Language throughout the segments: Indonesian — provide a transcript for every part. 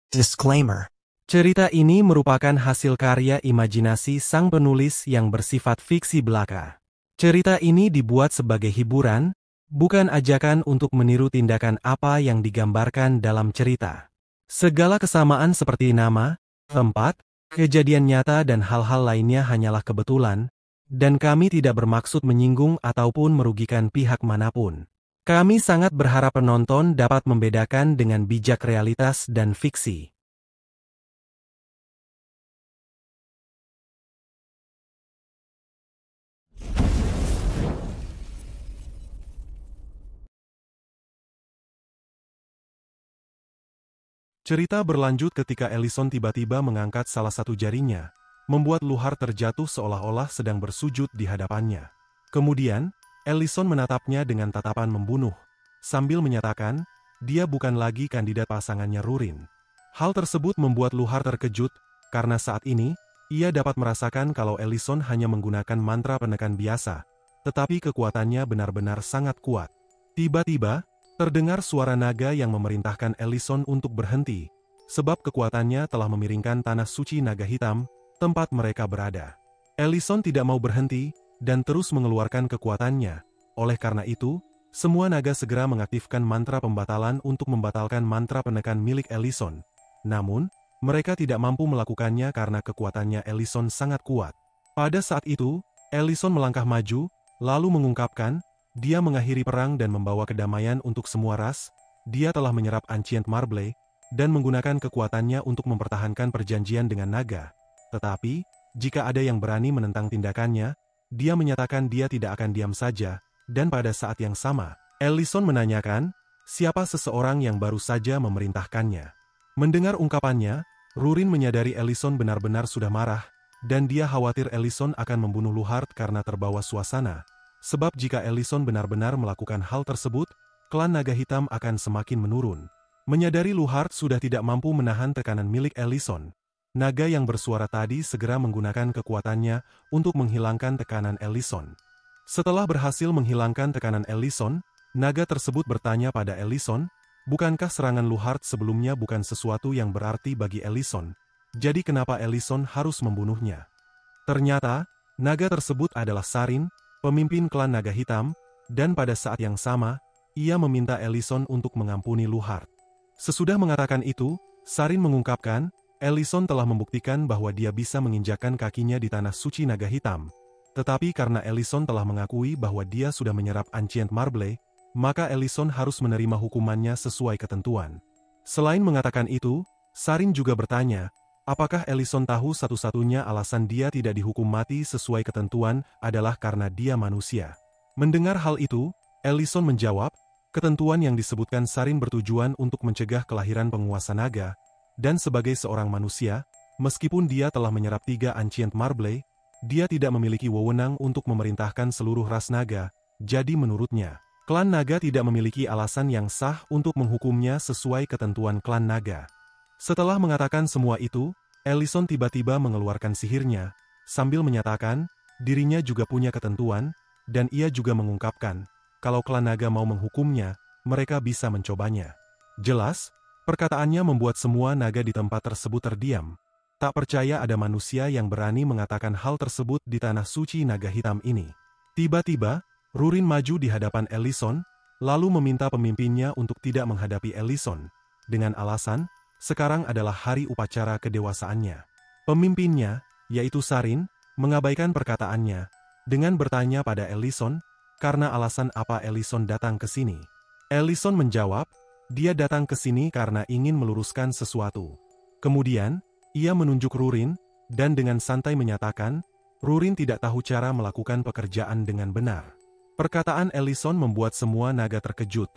Disclaimer. Cerita ini merupakan hasil karya imajinasi sang penulis yang bersifat fiksi belaka. Cerita ini dibuat sebagai hiburan, bukan ajakan untuk meniru tindakan apa yang digambarkan dalam cerita. Segala kesamaan seperti nama, tempat, kejadian nyata dan hal-hal lainnya hanyalah kebetulan, dan kami tidak bermaksud menyinggung ataupun merugikan pihak manapun. Kami sangat berharap penonton dapat membedakan dengan bijak realitas dan fiksi. Cerita berlanjut ketika Ellison tiba-tiba mengangkat salah satu jarinya, membuat Luhar terjatuh seolah-olah sedang bersujud di hadapannya. Kemudian, Ellison menatapnya dengan tatapan membunuh, sambil menyatakan, dia bukan lagi kandidat pasangannya Rurin. Hal tersebut membuat Luhar terkejut, karena saat ini, ia dapat merasakan kalau Ellison hanya menggunakan mantra penekan biasa, tetapi kekuatannya benar-benar sangat kuat. Tiba-tiba, terdengar suara naga yang memerintahkan Ellison untuk berhenti, sebab kekuatannya telah memiringkan tanah suci naga hitam, tempat mereka berada. Ellison tidak mau berhenti, dan terus mengeluarkan kekuatannya. Oleh karena itu, semua naga segera mengaktifkan mantra pembatalan untuk membatalkan mantra penekan milik Ellison. Namun, mereka tidak mampu melakukannya karena kekuatannya Ellison sangat kuat. Pada saat itu, Ellison melangkah maju, lalu mengungkapkan, dia mengakhiri perang dan membawa kedamaian untuk semua ras, dia telah menyerap Ancient Marble, dan menggunakan kekuatannya untuk mempertahankan perjanjian dengan naga. Tetapi, jika ada yang berani menentang tindakannya, dia menyatakan dia tidak akan diam saja, dan pada saat yang sama, Ellison menanyakan, siapa seseorang yang baru saja memerintahkannya. Mendengar ungkapannya, Rurin menyadari Ellison benar-benar sudah marah, dan dia khawatir Ellison akan membunuh Luhart karena terbawa suasana. Sebab jika Ellison benar-benar melakukan hal tersebut, klan naga hitam akan semakin menurun. Menyadari Luhart sudah tidak mampu menahan tekanan milik Ellison, naga yang bersuara tadi segera menggunakan kekuatannya untuk menghilangkan tekanan Ellison. Setelah berhasil menghilangkan tekanan Ellison, naga tersebut bertanya pada Ellison, bukankah serangan Luhart sebelumnya bukan sesuatu yang berarti bagi Ellison? Jadi kenapa Ellison harus membunuhnya? Ternyata, naga tersebut adalah Sarin, pemimpin klan naga hitam, dan pada saat yang sama, ia meminta Ellison untuk mengampuni Luhart. Sesudah mengatakan itu, Sarin mengungkapkan, Ellison telah membuktikan bahwa dia bisa menginjakkan kakinya di tanah suci naga hitam. Tetapi karena Ellison telah mengakui bahwa dia sudah menyerap Ancient Marble, maka Ellison harus menerima hukumannya sesuai ketentuan. Selain mengatakan itu, Sarin juga bertanya, apakah Ellison tahu satu-satunya alasan dia tidak dihukum mati sesuai ketentuan adalah karena dia manusia? Mendengar hal itu, Ellison menjawab, ketentuan yang disebutkan Sarin bertujuan untuk mencegah kelahiran penguasa naga, dan sebagai seorang manusia, meskipun dia telah menyerap 3 Ancient Marble, dia tidak memiliki wewenang untuk memerintahkan seluruh ras naga, jadi menurutnya, klan naga tidak memiliki alasan yang sah untuk menghukumnya sesuai ketentuan klan naga. Setelah mengatakan semua itu, Ellison tiba-tiba mengeluarkan sihirnya, sambil menyatakan, dirinya juga punya ketentuan, dan ia juga mengungkapkan, kalau klan naga mau menghukumnya, mereka bisa mencobanya. Jelas, perkataannya membuat semua naga di tempat tersebut terdiam. Tak percaya ada manusia yang berani mengatakan hal tersebut di tanah suci naga hitam ini. Tiba-tiba, Rurin maju di hadapan Ellison, lalu meminta pemimpinnya untuk tidak menghadapi Ellison, dengan alasan, sekarang adalah hari upacara kedewasaannya. Pemimpinnya, yaitu Sarin, mengabaikan perkataannya, dengan bertanya pada Ellison, karena alasan apa Ellison datang ke sini. Ellison menjawab, dia datang ke sini karena ingin meluruskan sesuatu. Kemudian, ia menunjuk Rurin, dan dengan santai menyatakan, Rurin tidak tahu cara melakukan pekerjaan dengan benar. Perkataan Ellison membuat semua naga terkejut,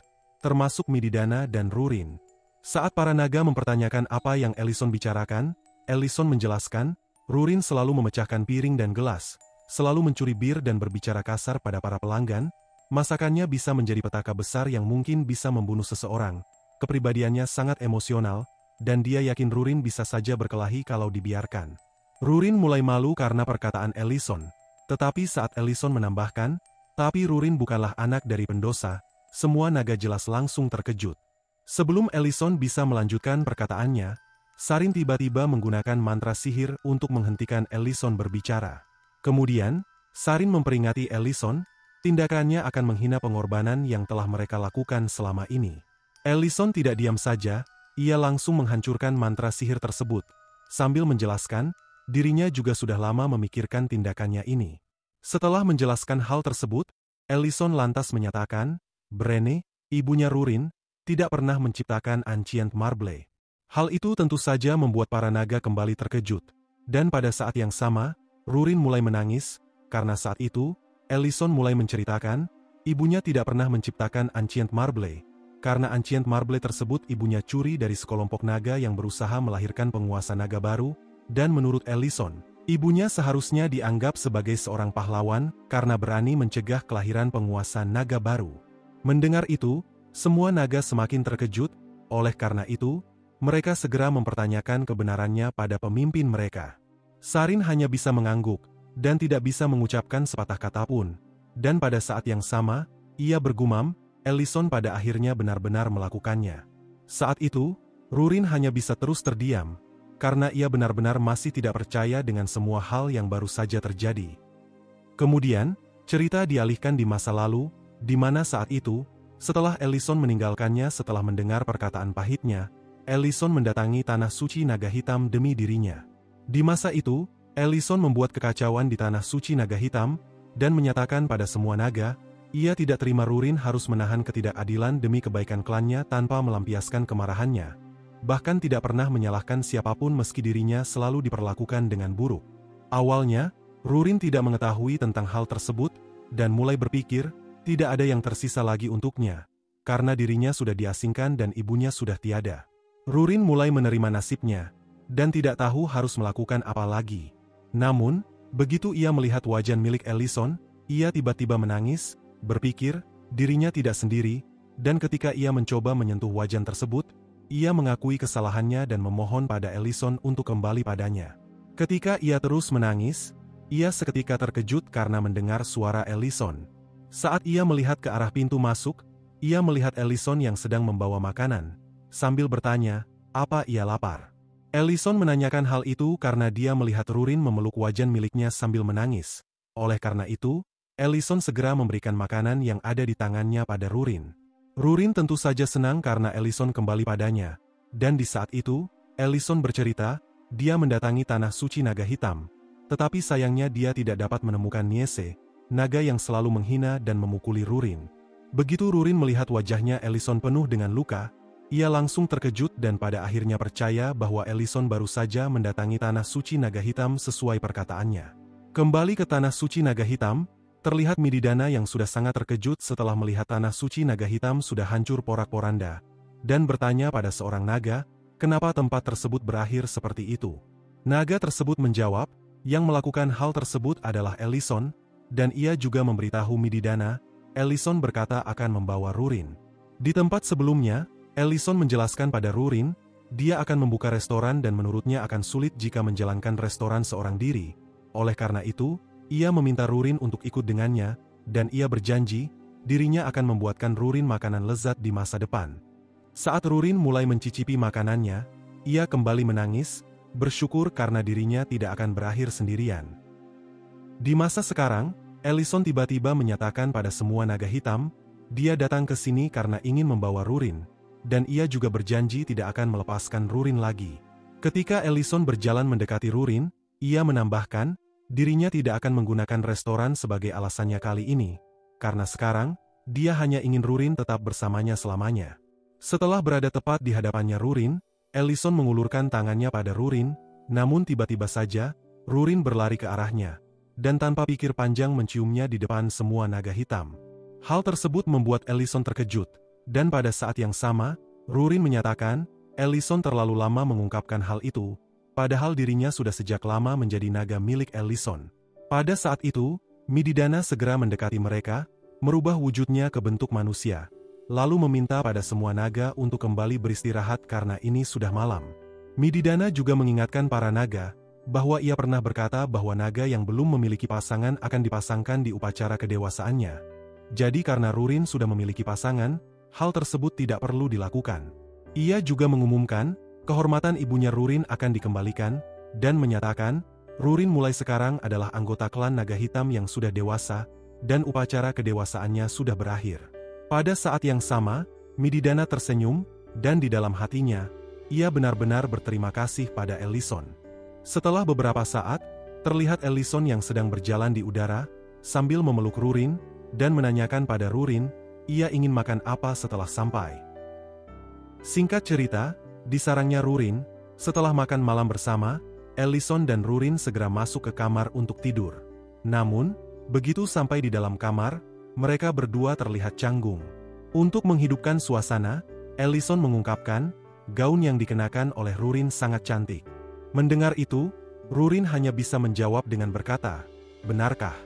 termasuk Mididana dan Rurin. Saat para naga mempertanyakan apa yang Ellison bicarakan, Ellison menjelaskan, Rurin selalu memecahkan piring dan gelas, selalu mencuri bir dan berbicara kasar pada para pelanggan, masakannya bisa menjadi petaka besar yang mungkin bisa membunuh seseorang, kepribadiannya sangat emosional, dan dia yakin Rurin bisa saja berkelahi kalau dibiarkan. Rurin mulai malu karena perkataan Ellison, tetapi saat Ellison menambahkan, tapi Rurin bukanlah anak dari pendosa, semua naga jelas langsung terkejut. Sebelum Ellison bisa melanjutkan perkataannya, Sarin tiba-tiba menggunakan mantra sihir untuk menghentikan Ellison berbicara. Kemudian, Sarin memperingati Ellison, tindakannya akan menghina pengorbanan yang telah mereka lakukan selama ini. Ellison tidak diam saja, ia langsung menghancurkan mantra sihir tersebut. Sambil menjelaskan, dirinya juga sudah lama memikirkan tindakannya ini. Setelah menjelaskan hal tersebut, Ellison lantas menyatakan, Brenne, ibunya Rurin, tidak pernah menciptakan Ancient Marble. Hal itu tentu saja membuat para naga kembali terkejut. Dan pada saat yang sama, Rurin mulai menangis, karena saat itu, Ellison mulai menceritakan, ibunya tidak pernah menciptakan Ancient Marble, karena Ancient Marble tersebut ibunya curi dari sekelompok naga yang berusaha melahirkan penguasa naga baru, dan menurut Ellison, ibunya seharusnya dianggap sebagai seorang pahlawan karena berani mencegah kelahiran penguasa naga baru. Mendengar itu, semua naga semakin terkejut, oleh karena itu, mereka segera mempertanyakan kebenarannya pada pemimpin mereka. Sarin hanya bisa mengangguk, dan tidak bisa mengucapkan sepatah kata pun. Dan pada saat yang sama, ia bergumam, Ellison pada akhirnya benar-benar melakukannya. Saat itu, Rurin hanya bisa terus terdiam, karena ia benar-benar masih tidak percaya dengan semua hal yang baru saja terjadi. Kemudian, cerita dialihkan di masa lalu, di mana saat itu, setelah Ellison meninggalkannya setelah mendengar perkataan pahitnya, Ellison mendatangi tanah suci naga hitam demi dirinya. Di masa itu, Ellison membuat kekacauan di tanah suci naga hitam, dan menyatakan pada semua naga, ia tidak terima Rurin harus menahan ketidakadilan demi kebaikan klannya tanpa melampiaskan kemarahannya. Bahkan tidak pernah menyalahkan siapapun meski dirinya selalu diperlakukan dengan buruk. Awalnya, Rurin tidak mengetahui tentang hal tersebut, dan mulai berpikir, tidak ada yang tersisa lagi untuknya, karena dirinya sudah diasingkan dan ibunya sudah tiada. Rurin mulai menerima nasibnya, dan tidak tahu harus melakukan apa lagi. Namun, begitu ia melihat wajan milik Ellison, ia tiba-tiba menangis, berpikir, dirinya tidak sendiri, dan ketika ia mencoba menyentuh wajan tersebut, ia mengakui kesalahannya dan memohon pada Ellison untuk kembali padanya. Ketika ia terus menangis, ia seketika terkejut karena mendengar suara Ellison. Saat ia melihat ke arah pintu masuk, ia melihat Ellison yang sedang membawa makanan. Sambil bertanya, apa ia lapar? Ellison menanyakan hal itu karena dia melihat Rurin memeluk wajan miliknya sambil menangis. Oleh karena itu, Ellison segera memberikan makanan yang ada di tangannya pada Rurin. Rurin tentu saja senang karena Ellison kembali padanya. Dan di saat itu, Ellison bercerita, dia mendatangi tanah suci naga hitam. Tetapi sayangnya dia tidak dapat menemukan Niese, naga yang selalu menghina dan memukuli Rurin. Begitu Rurin melihat wajahnya Ellison penuh dengan luka, ia langsung terkejut dan pada akhirnya percaya bahwa Ellison baru saja mendatangi tanah suci naga hitam sesuai perkataannya. Kembali ke tanah suci naga hitam, terlihat Mididana yang sudah sangat terkejut setelah melihat tanah suci naga hitam sudah hancur porak-poranda, dan bertanya pada seorang naga, kenapa tempat tersebut berakhir seperti itu. Naga tersebut menjawab, yang melakukan hal tersebut adalah Ellison, dan ia juga memberitahu Mididana, Ellison berkata akan membawa Rurin. Di tempat sebelumnya, Ellison menjelaskan pada Rurin, dia akan membuka restoran dan menurutnya akan sulit jika menjalankan restoran seorang diri. Oleh karena itu, ia meminta Rurin untuk ikut dengannya, dan ia berjanji, dirinya akan membuatkan Rurin makanan lezat di masa depan. Saat Rurin mulai mencicipi makanannya, ia kembali menangis, bersyukur karena dirinya tidak akan berakhir sendirian. Di masa sekarang, Ellison tiba-tiba menyatakan pada semua naga hitam, dia datang ke sini karena ingin membawa Rurin. Dan ia juga berjanji tidak akan melepaskan Rurin lagi. Ketika Ellison berjalan mendekati Rurin, ia menambahkan, dirinya tidak akan menggunakan restoran sebagai alasannya kali ini, karena sekarang, dia hanya ingin Rurin tetap bersamanya selamanya. Setelah berada tepat di hadapannya Rurin, Ellison mengulurkan tangannya pada Rurin, namun tiba-tiba saja, Rurin berlari ke arahnya, dan tanpa pikir panjang menciumnya di depan semua naga hitam. Hal tersebut membuat Ellison terkejut. Dan pada saat yang sama, Rurin menyatakan, Ellison terlalu lama mengungkapkan hal itu, padahal dirinya sudah sejak lama menjadi naga milik Ellison. Pada saat itu, Mididana segera mendekati mereka, merubah wujudnya ke bentuk manusia, lalu meminta pada semua naga untuk kembali beristirahat karena ini sudah malam. Mididana juga mengingatkan para naga, bahwa ia pernah berkata bahwa naga yang belum memiliki pasangan akan dipasangkan di upacara kedewasaannya. Jadi karena Rurin sudah memiliki pasangan, hal tersebut tidak perlu dilakukan. Ia juga mengumumkan, Kehormatan ibunya Rurin akan dikembalikan, dan menyatakan, Rurin mulai sekarang adalah anggota klan naga hitam yang sudah dewasa, dan upacara kedewasaannya sudah berakhir. Pada saat yang sama, Mididana tersenyum, dan di dalam hatinya, ia benar-benar berterima kasih pada Ellison. Setelah beberapa saat, terlihat Ellison yang sedang berjalan di udara, sambil memeluk Rurin, dan menanyakan pada Rurin, ia ingin makan apa setelah sampai. Singkat cerita, di sarangnya Rurin, setelah makan malam bersama, Ellison dan Rurin segera masuk ke kamar untuk tidur. Namun, begitu sampai di dalam kamar, mereka berdua terlihat canggung. Untuk menghidupkan suasana, Ellison mengungkapkan, gaun yang dikenakan oleh Rurin sangat cantik. Mendengar itu, Rurin hanya bisa menjawab dengan berkata, "Benarkah?"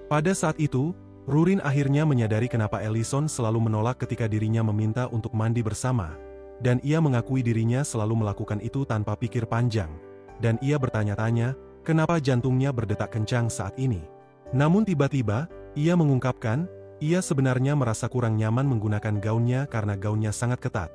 Pada saat itu, Rurin akhirnya menyadari kenapa Ellison selalu menolak ketika dirinya meminta untuk mandi bersama, dan ia mengakui dirinya selalu melakukan itu tanpa pikir panjang, dan ia bertanya-tanya, kenapa jantungnya berdetak kencang saat ini. Namun tiba-tiba, ia mengungkapkan, ia sebenarnya merasa kurang nyaman menggunakan gaunnya karena gaunnya sangat ketat,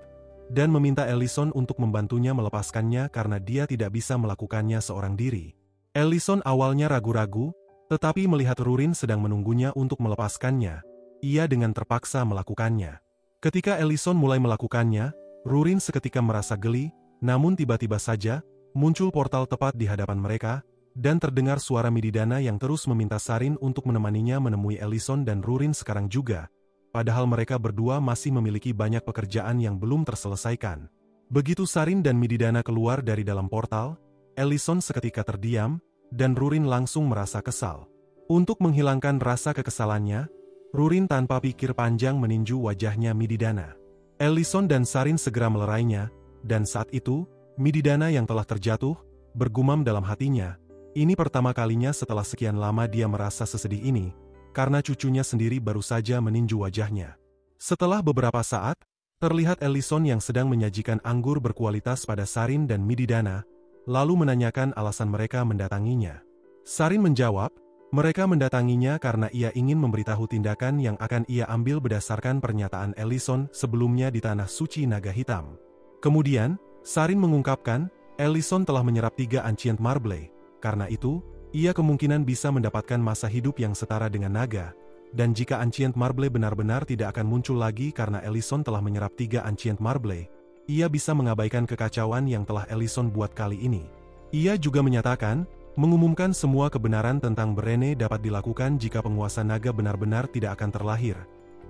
dan meminta Ellison untuk membantunya melepaskannya karena dia tidak bisa melakukannya seorang diri. Ellison awalnya ragu-ragu, tetapi melihat Rurin sedang menunggunya untuk melepaskannya, ia dengan terpaksa melakukannya. Ketika Ellison mulai melakukannya, Rurin seketika merasa geli, namun tiba-tiba saja, muncul portal tepat di hadapan mereka, dan terdengar suara Mididana yang terus meminta Sarin untuk menemaninya menemui Ellison dan Rurin sekarang juga, padahal mereka berdua masih memiliki banyak pekerjaan yang belum terselesaikan. Begitu Sarin dan Mididana keluar dari dalam portal, Ellison seketika terdiam, dan Rurin langsung merasa kesal. Untuk menghilangkan rasa kekesalannya, Rurin tanpa pikir panjang meninju wajahnya Mididana. Ellison dan Sarin segera melerainya, dan saat itu, Mididana yang telah terjatuh, bergumam dalam hatinya, ini pertama kalinya setelah sekian lama dia merasa sesedih ini, karena cucunya sendiri baru saja meninju wajahnya. Setelah beberapa saat, terlihat Ellison yang sedang menyajikan anggur berkualitas pada Sarin dan Mididana, lalu menanyakan alasan mereka mendatanginya. Sarin menjawab, mereka mendatanginya karena ia ingin memberitahu tindakan yang akan ia ambil berdasarkan pernyataan Ellison sebelumnya di Tanah Suci Naga Hitam. Kemudian, Sarin mengungkapkan, Ellison telah menyerap 3 Ancient Marble, karena itu, ia kemungkinan bisa mendapatkan masa hidup yang setara dengan naga, dan jika Ancient Marble benar-benar tidak akan muncul lagi karena Ellison telah menyerap 3 Ancient Marble, ia bisa mengabaikan kekacauan yang telah Ellison buat kali ini. Ia juga menyatakan, mengumumkan semua kebenaran tentang Brene dapat dilakukan jika penguasa naga benar-benar tidak akan terlahir,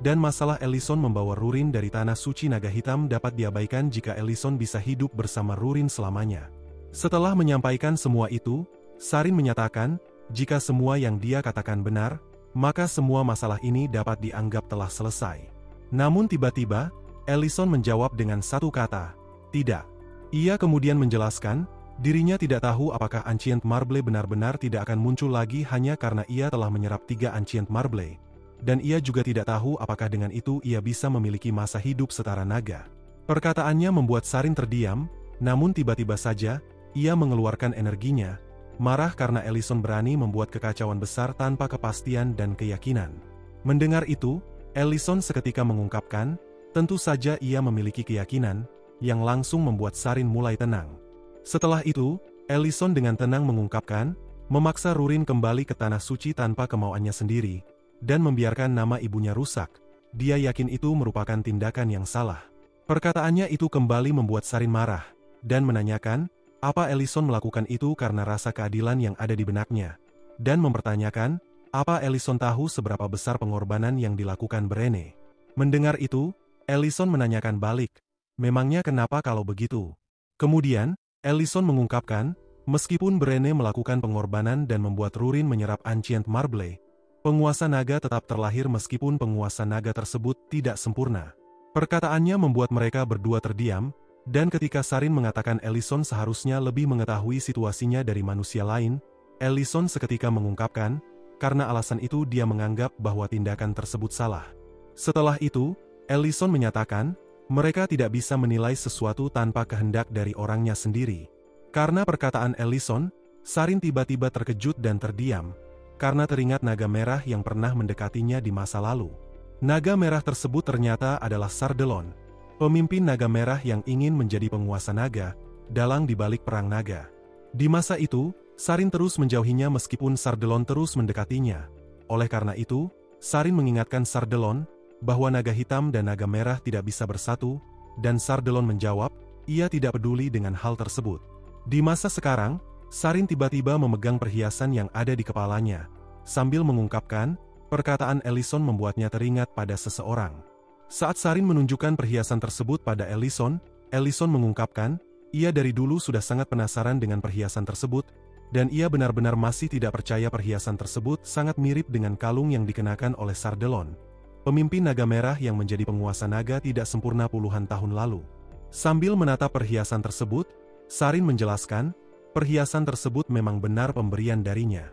dan masalah Ellison membawa Rurin dari Tanah Suci Naga Hitam dapat diabaikan jika Ellison bisa hidup bersama Rurin selamanya. Setelah menyampaikan semua itu, Sarin menyatakan, jika semua yang dia katakan benar, maka semua masalah ini dapat dianggap telah selesai. Namun tiba-tiba, Ellison menjawab dengan satu kata, "Tidak." Ia kemudian menjelaskan, dirinya tidak tahu apakah Ancient Marble benar-benar tidak akan muncul lagi hanya karena ia telah menyerap 3 Ancient Marble, dan ia juga tidak tahu apakah dengan itu ia bisa memiliki masa hidup setara naga. Perkataannya membuat Sarin terdiam, namun tiba-tiba saja, ia mengeluarkan energinya, marah karena Ellison berani membuat kekacauan besar tanpa kepastian dan keyakinan. Mendengar itu, Ellison seketika mengungkapkan, tentu saja ia memiliki keyakinan, yang langsung membuat Sarin mulai tenang. Setelah itu, Ellison dengan tenang mengungkapkan, memaksa Rurin kembali ke Tanah Suci tanpa kemauannya sendiri, dan membiarkan nama ibunya rusak. Dia yakin itu merupakan tindakan yang salah. Perkataannya itu kembali membuat Sarin marah, dan menanyakan, apa Ellison melakukan itu karena rasa keadilan yang ada di benaknya, dan mempertanyakan, apa Ellison tahu seberapa besar pengorbanan yang dilakukan Brene. Mendengar itu, Ellison menanyakan balik, memangnya kenapa kalau begitu? Kemudian, Ellison mengungkapkan, meskipun Brene melakukan pengorbanan dan membuat Rurin menyerap Ancient Marble, penguasa naga tetap terlahir meskipun penguasa naga tersebut tidak sempurna. Perkataannya membuat mereka berdua terdiam, dan ketika Sarin mengatakan Ellison seharusnya lebih mengetahui situasinya dari manusia lain, Ellison seketika mengungkapkan, karena alasan itu dia menganggap bahwa tindakan tersebut salah. Setelah itu, Ellison menyatakan, mereka tidak bisa menilai sesuatu tanpa kehendak dari orangnya sendiri. Karena perkataan Ellison, Sarin tiba-tiba terkejut dan terdiam, karena teringat naga merah yang pernah mendekatinya di masa lalu. Naga merah tersebut ternyata adalah Sardelon, pemimpin naga merah yang ingin menjadi penguasa naga, dalang di balik perang naga. Di masa itu, Sarin terus menjauhinya meskipun Sardelon terus mendekatinya. Oleh karena itu, Sarin mengingatkan Sardelon bahwa naga hitam dan naga merah tidak bisa bersatu, dan Sardelon menjawab, ia tidak peduli dengan hal tersebut. Di masa sekarang, Sarin tiba-tiba memegang perhiasan yang ada di kepalanya, sambil mengungkapkan, perkataan Ellison membuatnya teringat pada seseorang. Saat Sarin menunjukkan perhiasan tersebut pada Ellison, Ellison mengungkapkan, ia dari dulu sudah sangat penasaran dengan perhiasan tersebut, dan ia benar-benar masih tidak percaya perhiasan tersebut sangat mirip dengan kalung yang dikenakan oleh Sardelon, pemimpin naga merah yang menjadi penguasa naga tidak sempurna puluhan tahun lalu. Sambil menatap perhiasan tersebut, Sarin menjelaskan, perhiasan tersebut memang benar pemberian darinya.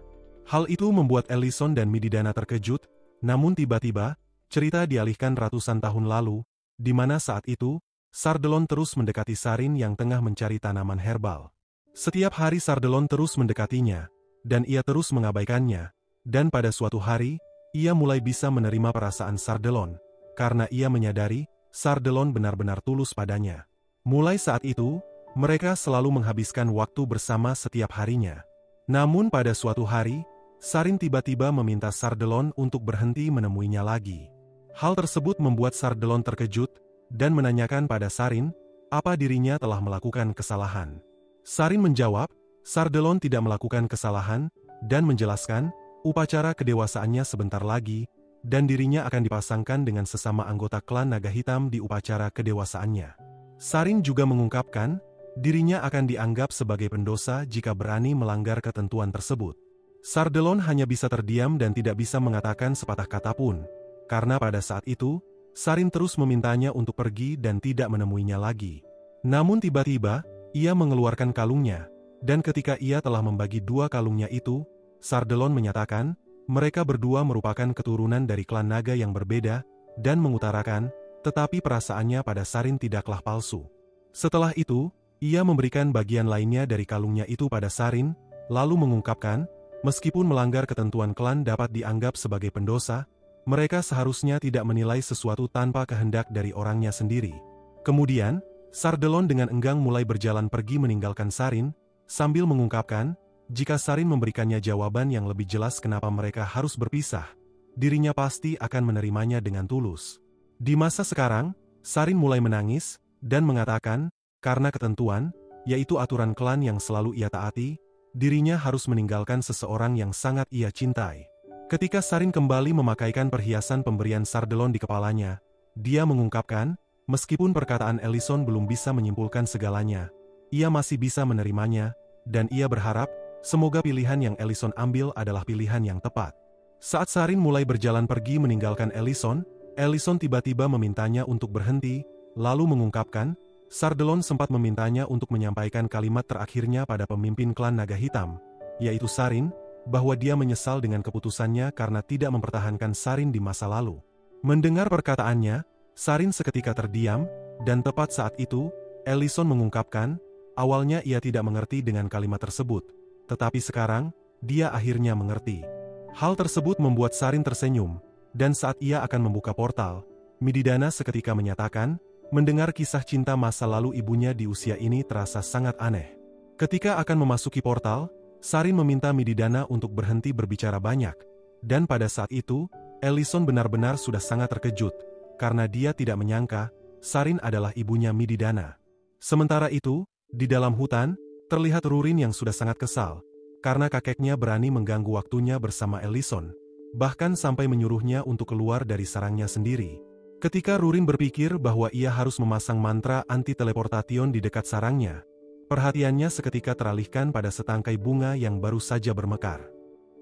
Hal itu membuat Ellison dan Mididana terkejut, namun tiba-tiba, cerita dialihkan ratusan tahun lalu, di mana saat itu, Sardelon terus mendekati Sarin yang tengah mencari tanaman herbal. Setiap hari Sardelon terus mendekatinya, dan ia terus mengabaikannya, dan pada suatu hari, ia mulai bisa menerima perasaan Sardelon, karena ia menyadari, Sardelon benar-benar tulus padanya. Mulai saat itu, mereka selalu menghabiskan waktu bersama setiap harinya. Namun pada suatu hari, Sarin tiba-tiba meminta Sardelon untuk berhenti menemuinya lagi. Hal tersebut membuat Sardelon terkejut, dan menanyakan pada Sarin, apa dirinya telah melakukan kesalahan. Sarin menjawab, Sardelon tidak melakukan kesalahan, dan menjelaskan, upacara kedewasaannya sebentar lagi, dan dirinya akan dipasangkan dengan sesama anggota klan naga hitam di upacara kedewasaannya. Sarin juga mengungkapkan, dirinya akan dianggap sebagai pendosa jika berani melanggar ketentuan tersebut. Sardelon hanya bisa terdiam dan tidak bisa mengatakan sepatah kata pun, karena pada saat itu, Sarin terus memintanya untuk pergi dan tidak menemuinya lagi. Namun tiba-tiba, ia mengeluarkan kalungnya, dan ketika ia telah membagi dua kalungnya itu, Sardelon menyatakan, mereka berdua merupakan keturunan dari klan naga yang berbeda, dan mengutarakan, tetapi perasaannya pada Sarin tidaklah palsu. Setelah itu, ia memberikan bagian lainnya dari kalungnya itu pada Sarin, lalu mengungkapkan, meskipun melanggar ketentuan klan dapat dianggap sebagai pendosa, mereka seharusnya tidak menilai sesuatu tanpa kehendak dari orangnya sendiri. Kemudian, Sardelon dengan enggan mulai berjalan pergi meninggalkan Sarin, sambil mengungkapkan, jika Sarin memberikannya jawaban yang lebih jelas kenapa mereka harus berpisah, dirinya pasti akan menerimanya dengan tulus. Di masa sekarang, Sarin mulai menangis, dan mengatakan, karena ketentuan, yaitu aturan klan yang selalu ia taati, dirinya harus meninggalkan seseorang yang sangat ia cintai. Ketika Sarin kembali memakaikan perhiasan pemberian Sardelon di kepalanya, dia mengungkapkan, meskipun perkataan Ellison belum bisa menyimpulkan segalanya, ia masih bisa menerimanya, dan ia berharap, semoga pilihan yang Ellison ambil adalah pilihan yang tepat. Saat Sarin mulai berjalan pergi meninggalkan Ellison, Ellison tiba-tiba memintanya untuk berhenti, lalu mengungkapkan, Sardelon sempat memintanya untuk menyampaikan kalimat terakhirnya pada pemimpin klan naga hitam, yaitu Sarin, bahwa dia menyesal dengan keputusannya karena tidak mempertahankan Sarin di masa lalu. Mendengar perkataannya, Sarin seketika terdiam, dan tepat saat itu, Ellison mengungkapkan, awalnya ia tidak mengerti dengan kalimat tersebut, tetapi sekarang, dia akhirnya mengerti. Hal tersebut membuat Sarin tersenyum, dan saat ia akan membuka portal, Mididana seketika menyatakan, mendengar kisah cinta masa lalu ibunya di usia ini terasa sangat aneh. Ketika akan memasuki portal, Sarin meminta Mididana untuk berhenti berbicara banyak, dan pada saat itu, Ellison benar-benar sudah sangat terkejut, karena dia tidak menyangka, Sarin adalah ibunya Mididana. Sementara itu, di dalam hutan, terlihat Rurin yang sudah sangat kesal, karena kakeknya berani mengganggu waktunya bersama Ellison, bahkan sampai menyuruhnya untuk keluar dari sarangnya sendiri. Ketika Rurin berpikir bahwa ia harus memasang mantra anti-teleportation di dekat sarangnya, perhatiannya seketika teralihkan pada setangkai bunga yang baru saja bermekar.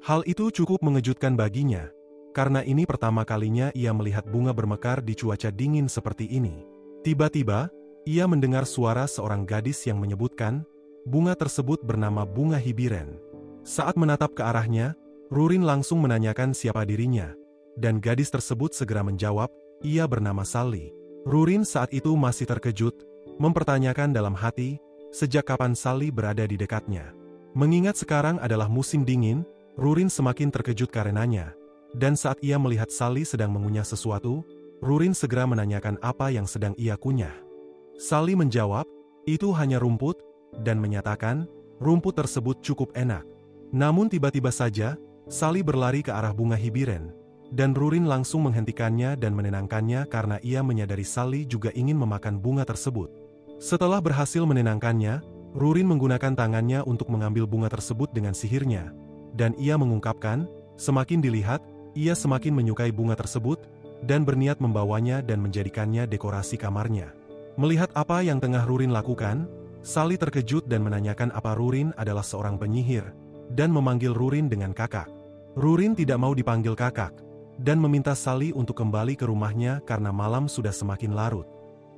Hal itu cukup mengejutkan baginya, karena ini pertama kalinya ia melihat bunga bermekar di cuaca dingin seperti ini. Tiba-tiba, ia mendengar suara seorang gadis yang menyebutkan, bunga tersebut bernama bunga Hibiren. Saat menatap ke arahnya, Rurin langsung menanyakan siapa dirinya, dan gadis tersebut segera menjawab, ia bernama Sally. Rurin saat itu masih terkejut, mempertanyakan dalam hati, sejak kapan Sally berada di dekatnya. Mengingat sekarang adalah musim dingin, Rurin semakin terkejut karenanya, dan saat ia melihat Sally sedang mengunyah sesuatu, Rurin segera menanyakan apa yang sedang ia kunyah. Sally menjawab, itu hanya rumput, dan menyatakan, rumput tersebut cukup enak. Namun tiba-tiba saja, Sally berlari ke arah bunga hibiren, dan Rurin langsung menghentikannya dan menenangkannya karena ia menyadari Sally juga ingin memakan bunga tersebut. Setelah berhasil menenangkannya, Rurin menggunakan tangannya untuk mengambil bunga tersebut dengan sihirnya, dan ia mengungkapkan, semakin dilihat, ia semakin menyukai bunga tersebut, dan berniat membawanya dan menjadikannya dekorasi kamarnya. Melihat apa yang tengah Rurin lakukan, Sally terkejut dan menanyakan apa Rurin adalah seorang penyihir, dan memanggil Rurin dengan kakak. Rurin tidak mau dipanggil kakak, dan meminta Sally untuk kembali ke rumahnya karena malam sudah semakin larut.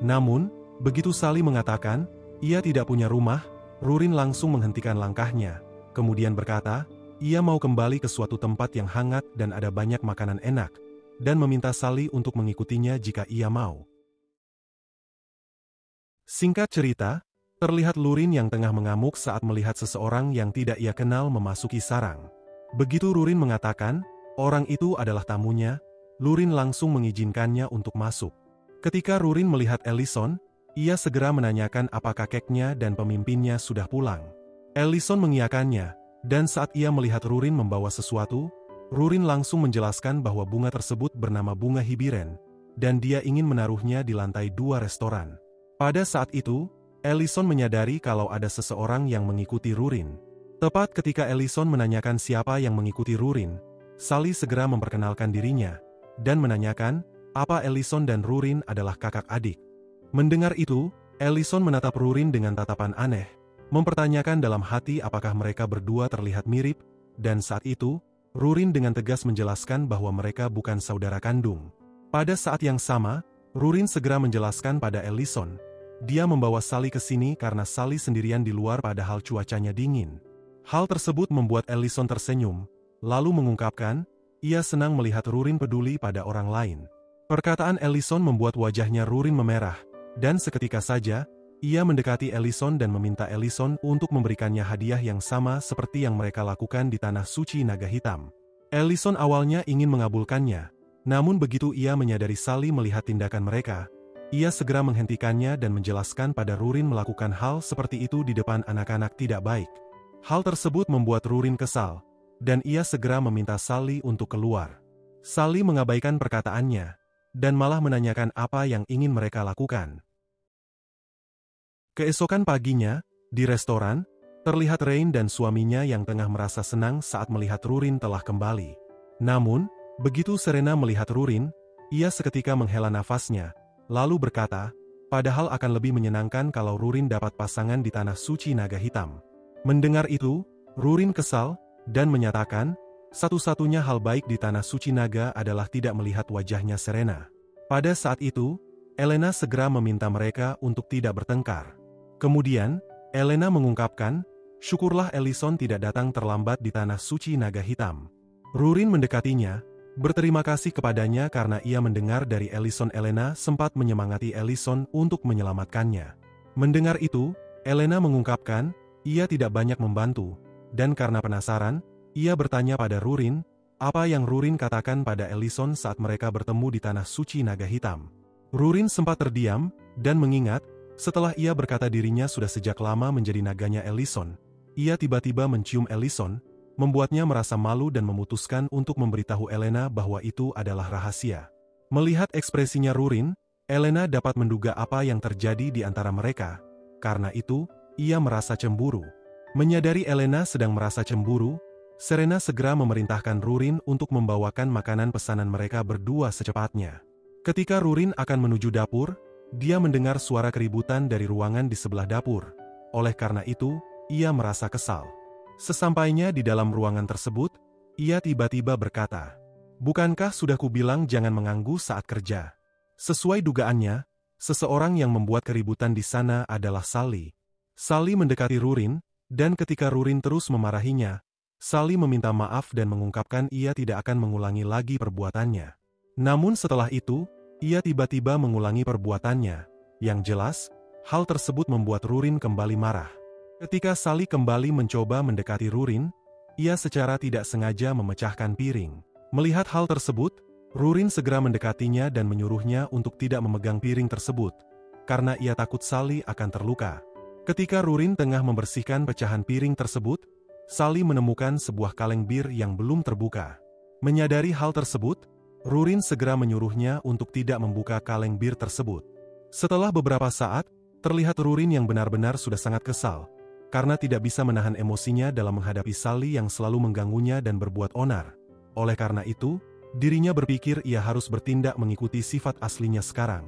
Namun, begitu Sally mengatakan, ia tidak punya rumah, Rurin langsung menghentikan langkahnya, kemudian berkata, ia mau kembali ke suatu tempat yang hangat dan ada banyak makanan enak, dan meminta Sally untuk mengikutinya jika ia mau. Singkat cerita, terlihat Rurin yang tengah mengamuk saat melihat seseorang yang tidak ia kenal memasuki sarang. Begitu Rurin mengatakan, orang itu adalah tamunya, Rurin langsung mengizinkannya untuk masuk. Ketika Rurin melihat Ellison, ia segera menanyakan apakah kakeknya dan pemimpinnya sudah pulang. Ellison mengiyakannya, dan saat ia melihat Rurin membawa sesuatu, Rurin langsung menjelaskan bahwa bunga tersebut bernama bunga hibiren, dan dia ingin menaruhnya di lantai 2 restoran. Pada saat itu, Ellison menyadari kalau ada seseorang yang mengikuti Rurin. Tepat ketika Ellison menanyakan siapa yang mengikuti Rurin, Sally segera memperkenalkan dirinya, dan menanyakan, apa Ellison dan Rurin adalah kakak adik. Mendengar itu, Ellison menatap Rurin dengan tatapan aneh, mempertanyakan dalam hati apakah mereka berdua terlihat mirip, dan saat itu, Rurin dengan tegas menjelaskan bahwa mereka bukan saudara kandung. Pada saat yang sama, Rurin segera menjelaskan pada Ellison, dia membawa Sally ke sini karena Sally sendirian di luar padahal cuacanya dingin. Hal tersebut membuat Ellison tersenyum, lalu mengungkapkan, ia senang melihat Rurin peduli pada orang lain. Perkataan Ellison membuat wajahnya Rurin memerah, dan seketika saja, ia mendekati Ellison dan meminta Ellison untuk memberikannya hadiah yang sama seperti yang mereka lakukan di Tanah Suci Naga Hitam. Ellison awalnya ingin mengabulkannya, namun begitu ia menyadari Sally melihat tindakan mereka, ia segera menghentikannya dan menjelaskan pada Rurin melakukan hal seperti itu di depan anak-anak tidak baik. Hal tersebut membuat Rurin kesal, dan ia segera meminta Sally untuk keluar. Sally mengabaikan perkataannya, dan malah menanyakan apa yang ingin mereka lakukan. Keesokan paginya, di restoran, terlihat Rain dan suaminya yang tengah merasa senang saat melihat Rurin telah kembali. Namun, begitu Serena melihat Rurin, ia seketika menghela nafasnya, lalu berkata, padahal akan lebih menyenangkan kalau Rurin dapat pasangan di Tanah Suci Naga Hitam. Mendengar itu, Rurin kesal, dan menyatakan, satu-satunya hal baik di Tanah Suci Naga adalah tidak melihat wajahnya Serena. Pada saat itu, Elena segera meminta mereka untuk tidak bertengkar. Kemudian, Elena mengungkapkan, syukurlah Ellison tidak datang terlambat di Tanah Suci Naga Hitam. Rurin mendekatinya, berterima kasih kepadanya karena ia mendengar dari Ellison. Elena sempat menyemangati Ellison untuk menyelamatkannya. Mendengar itu, Elena mengungkapkan, ia tidak banyak membantu, dan karena penasaran, ia bertanya pada Rurin, apa yang Rurin katakan pada Ellison saat mereka bertemu di Tanah Suci Naga Hitam. Rurin sempat terdiam, dan mengingat, setelah ia berkata dirinya sudah sejak lama menjadi naganya Ellison, ia tiba-tiba mencium Ellison, membuatnya merasa malu dan memutuskan untuk memberitahu Elena bahwa itu adalah rahasia. Melihat ekspresinya Rurin, Elena dapat menduga apa yang terjadi di antara mereka. Karena itu, ia merasa cemburu. Menyadari Elena sedang merasa cemburu, Serena segera memerintahkan Rurin untuk membawakan makanan pesanan mereka berdua secepatnya. Ketika Rurin akan menuju dapur, dia mendengar suara keributan dari ruangan di sebelah dapur. Oleh karena itu, ia merasa kesal. Sesampainya di dalam ruangan tersebut, ia tiba-tiba berkata, bukankah sudah kubilang jangan mengganggu saat kerja? Sesuai dugaannya, seseorang yang membuat keributan di sana adalah Sally. Sally mendekati Rurin, dan ketika Rurin terus memarahinya, Sally meminta maaf dan mengungkapkan ia tidak akan mengulangi lagi perbuatannya. Namun setelah itu, ia tiba-tiba mengulangi perbuatannya. Yang jelas, hal tersebut membuat Rurin kembali marah. Ketika Sally kembali mencoba mendekati Rurin, ia secara tidak sengaja memecahkan piring. Melihat hal tersebut, Rurin segera mendekatinya dan menyuruhnya untuk tidak memegang piring tersebut, karena ia takut Sally akan terluka. Ketika Rurin tengah membersihkan pecahan piring tersebut, Sally menemukan sebuah kaleng bir yang belum terbuka. Menyadari hal tersebut, Rurin segera menyuruhnya untuk tidak membuka kaleng bir tersebut. Setelah beberapa saat, terlihat Rurin yang benar-benar sudah sangat kesal, karena tidak bisa menahan emosinya dalam menghadapi Sally yang selalu mengganggunya dan berbuat onar. Oleh karena itu, dirinya berpikir ia harus bertindak mengikuti sifat aslinya sekarang.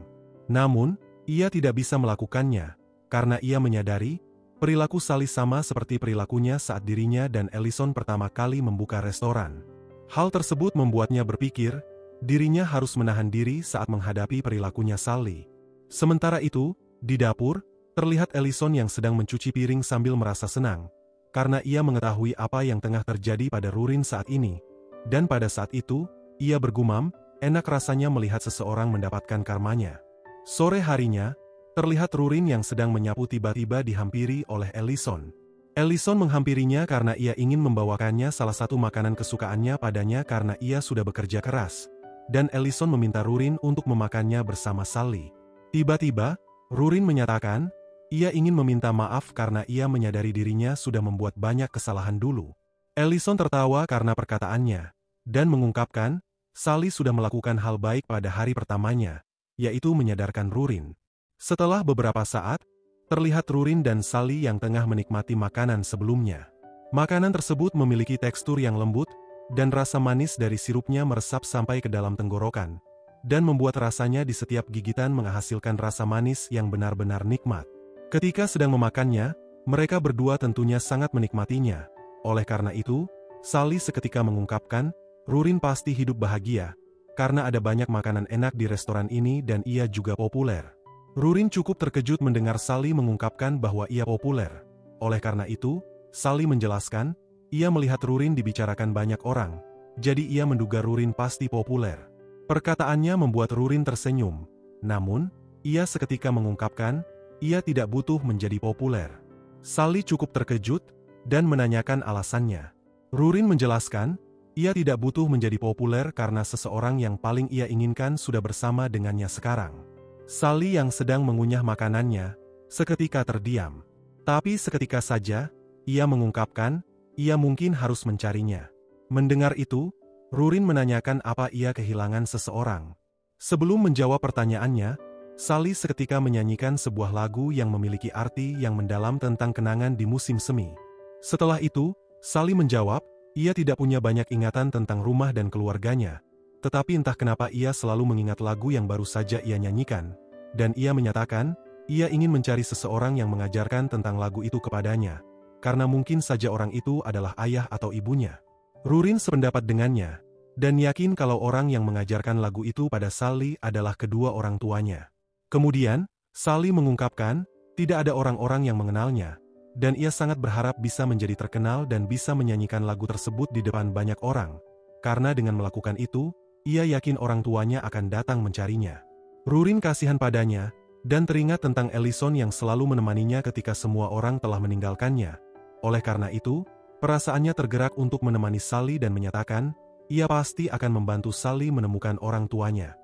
Namun, ia tidak bisa melakukannya, karena ia menyadari, perilaku Sally sama seperti perilakunya saat dirinya dan Ellison pertama kali membuka restoran. Hal tersebut membuatnya berpikir, dirinya harus menahan diri saat menghadapi perilakunya Sally. Sementara itu, di dapur, terlihat Ellison yang sedang mencuci piring sambil merasa senang, karena ia mengetahui apa yang tengah terjadi pada Rurin saat ini. Dan pada saat itu, ia bergumam, enak rasanya melihat seseorang mendapatkan karmanya. Sore harinya, terlihat Rurin yang sedang menyapu tiba-tiba dihampiri oleh Ellison. Ellison menghampirinya karena ia ingin membawakannya salah satu makanan kesukaannya padanya karena ia sudah bekerja keras. Dan Ellison meminta Rurin untuk memakannya bersama Sally. Tiba-tiba, Rurin menyatakan, ia ingin meminta maaf karena ia menyadari dirinya sudah membuat banyak kesalahan dulu. Ellison tertawa karena perkataannya, dan mengungkapkan, Sally sudah melakukan hal baik pada hari pertamanya, yaitu menyadarkan Rurin. Setelah beberapa saat, terlihat Rurin dan Sally yang tengah menikmati makanan sebelumnya. Makanan tersebut memiliki tekstur yang lembut, dan rasa manis dari sirupnya meresap sampai ke dalam tenggorokan, dan membuat rasanya di setiap gigitan menghasilkan rasa manis yang benar-benar nikmat. Ketika sedang memakannya, mereka berdua tentunya sangat menikmatinya. Oleh karena itu, Sally seketika mengungkapkan, Rurin pasti hidup bahagia, karena ada banyak makanan enak di restoran ini dan ia juga populer. Rurin cukup terkejut mendengar Sally mengungkapkan bahwa ia populer. Oleh karena itu, Sally menjelaskan, ia melihat Rurin dibicarakan banyak orang, jadi ia menduga Rurin pasti populer. Perkataannya membuat Rurin tersenyum, namun, ia seketika mengungkapkan, ia tidak butuh menjadi populer. Sally cukup terkejut, dan menanyakan alasannya. Rurin menjelaskan, ia tidak butuh menjadi populer karena seseorang yang paling ia inginkan sudah bersama dengannya sekarang. Sally yang sedang mengunyah makanannya, seketika terdiam. Tapi seketika saja, ia mengungkapkan, ia mungkin harus mencarinya. Mendengar itu, Rurin menanyakan apa ia kehilangan seseorang. Sebelum menjawab pertanyaannya, Sally seketika menyanyikan sebuah lagu yang memiliki arti yang mendalam tentang kenangan di musim semi. Setelah itu, Sally menjawab, ia tidak punya banyak ingatan tentang rumah dan keluarganya, tetapi entah kenapa ia selalu mengingat lagu yang baru saja ia nyanyikan, dan ia menyatakan, ia ingin mencari seseorang yang mengajarkan tentang lagu itu kepadanya, karena mungkin saja orang itu adalah ayah atau ibunya. Rurin sependapat dengannya, dan yakin kalau orang yang mengajarkan lagu itu pada Sally adalah kedua orang tuanya. Kemudian, Sally mengungkapkan, tidak ada orang-orang yang mengenalnya, dan ia sangat berharap bisa menjadi terkenal dan bisa menyanyikan lagu tersebut di depan banyak orang, karena dengan melakukan itu, ia yakin orang tuanya akan datang mencarinya. Rurin kasihan padanya, dan teringat tentang Ellison yang selalu menemaninya ketika semua orang telah meninggalkannya. Oleh karena itu, perasaannya tergerak untuk menemani Sally dan menyatakan, ia pasti akan membantu Sally menemukan orang tuanya.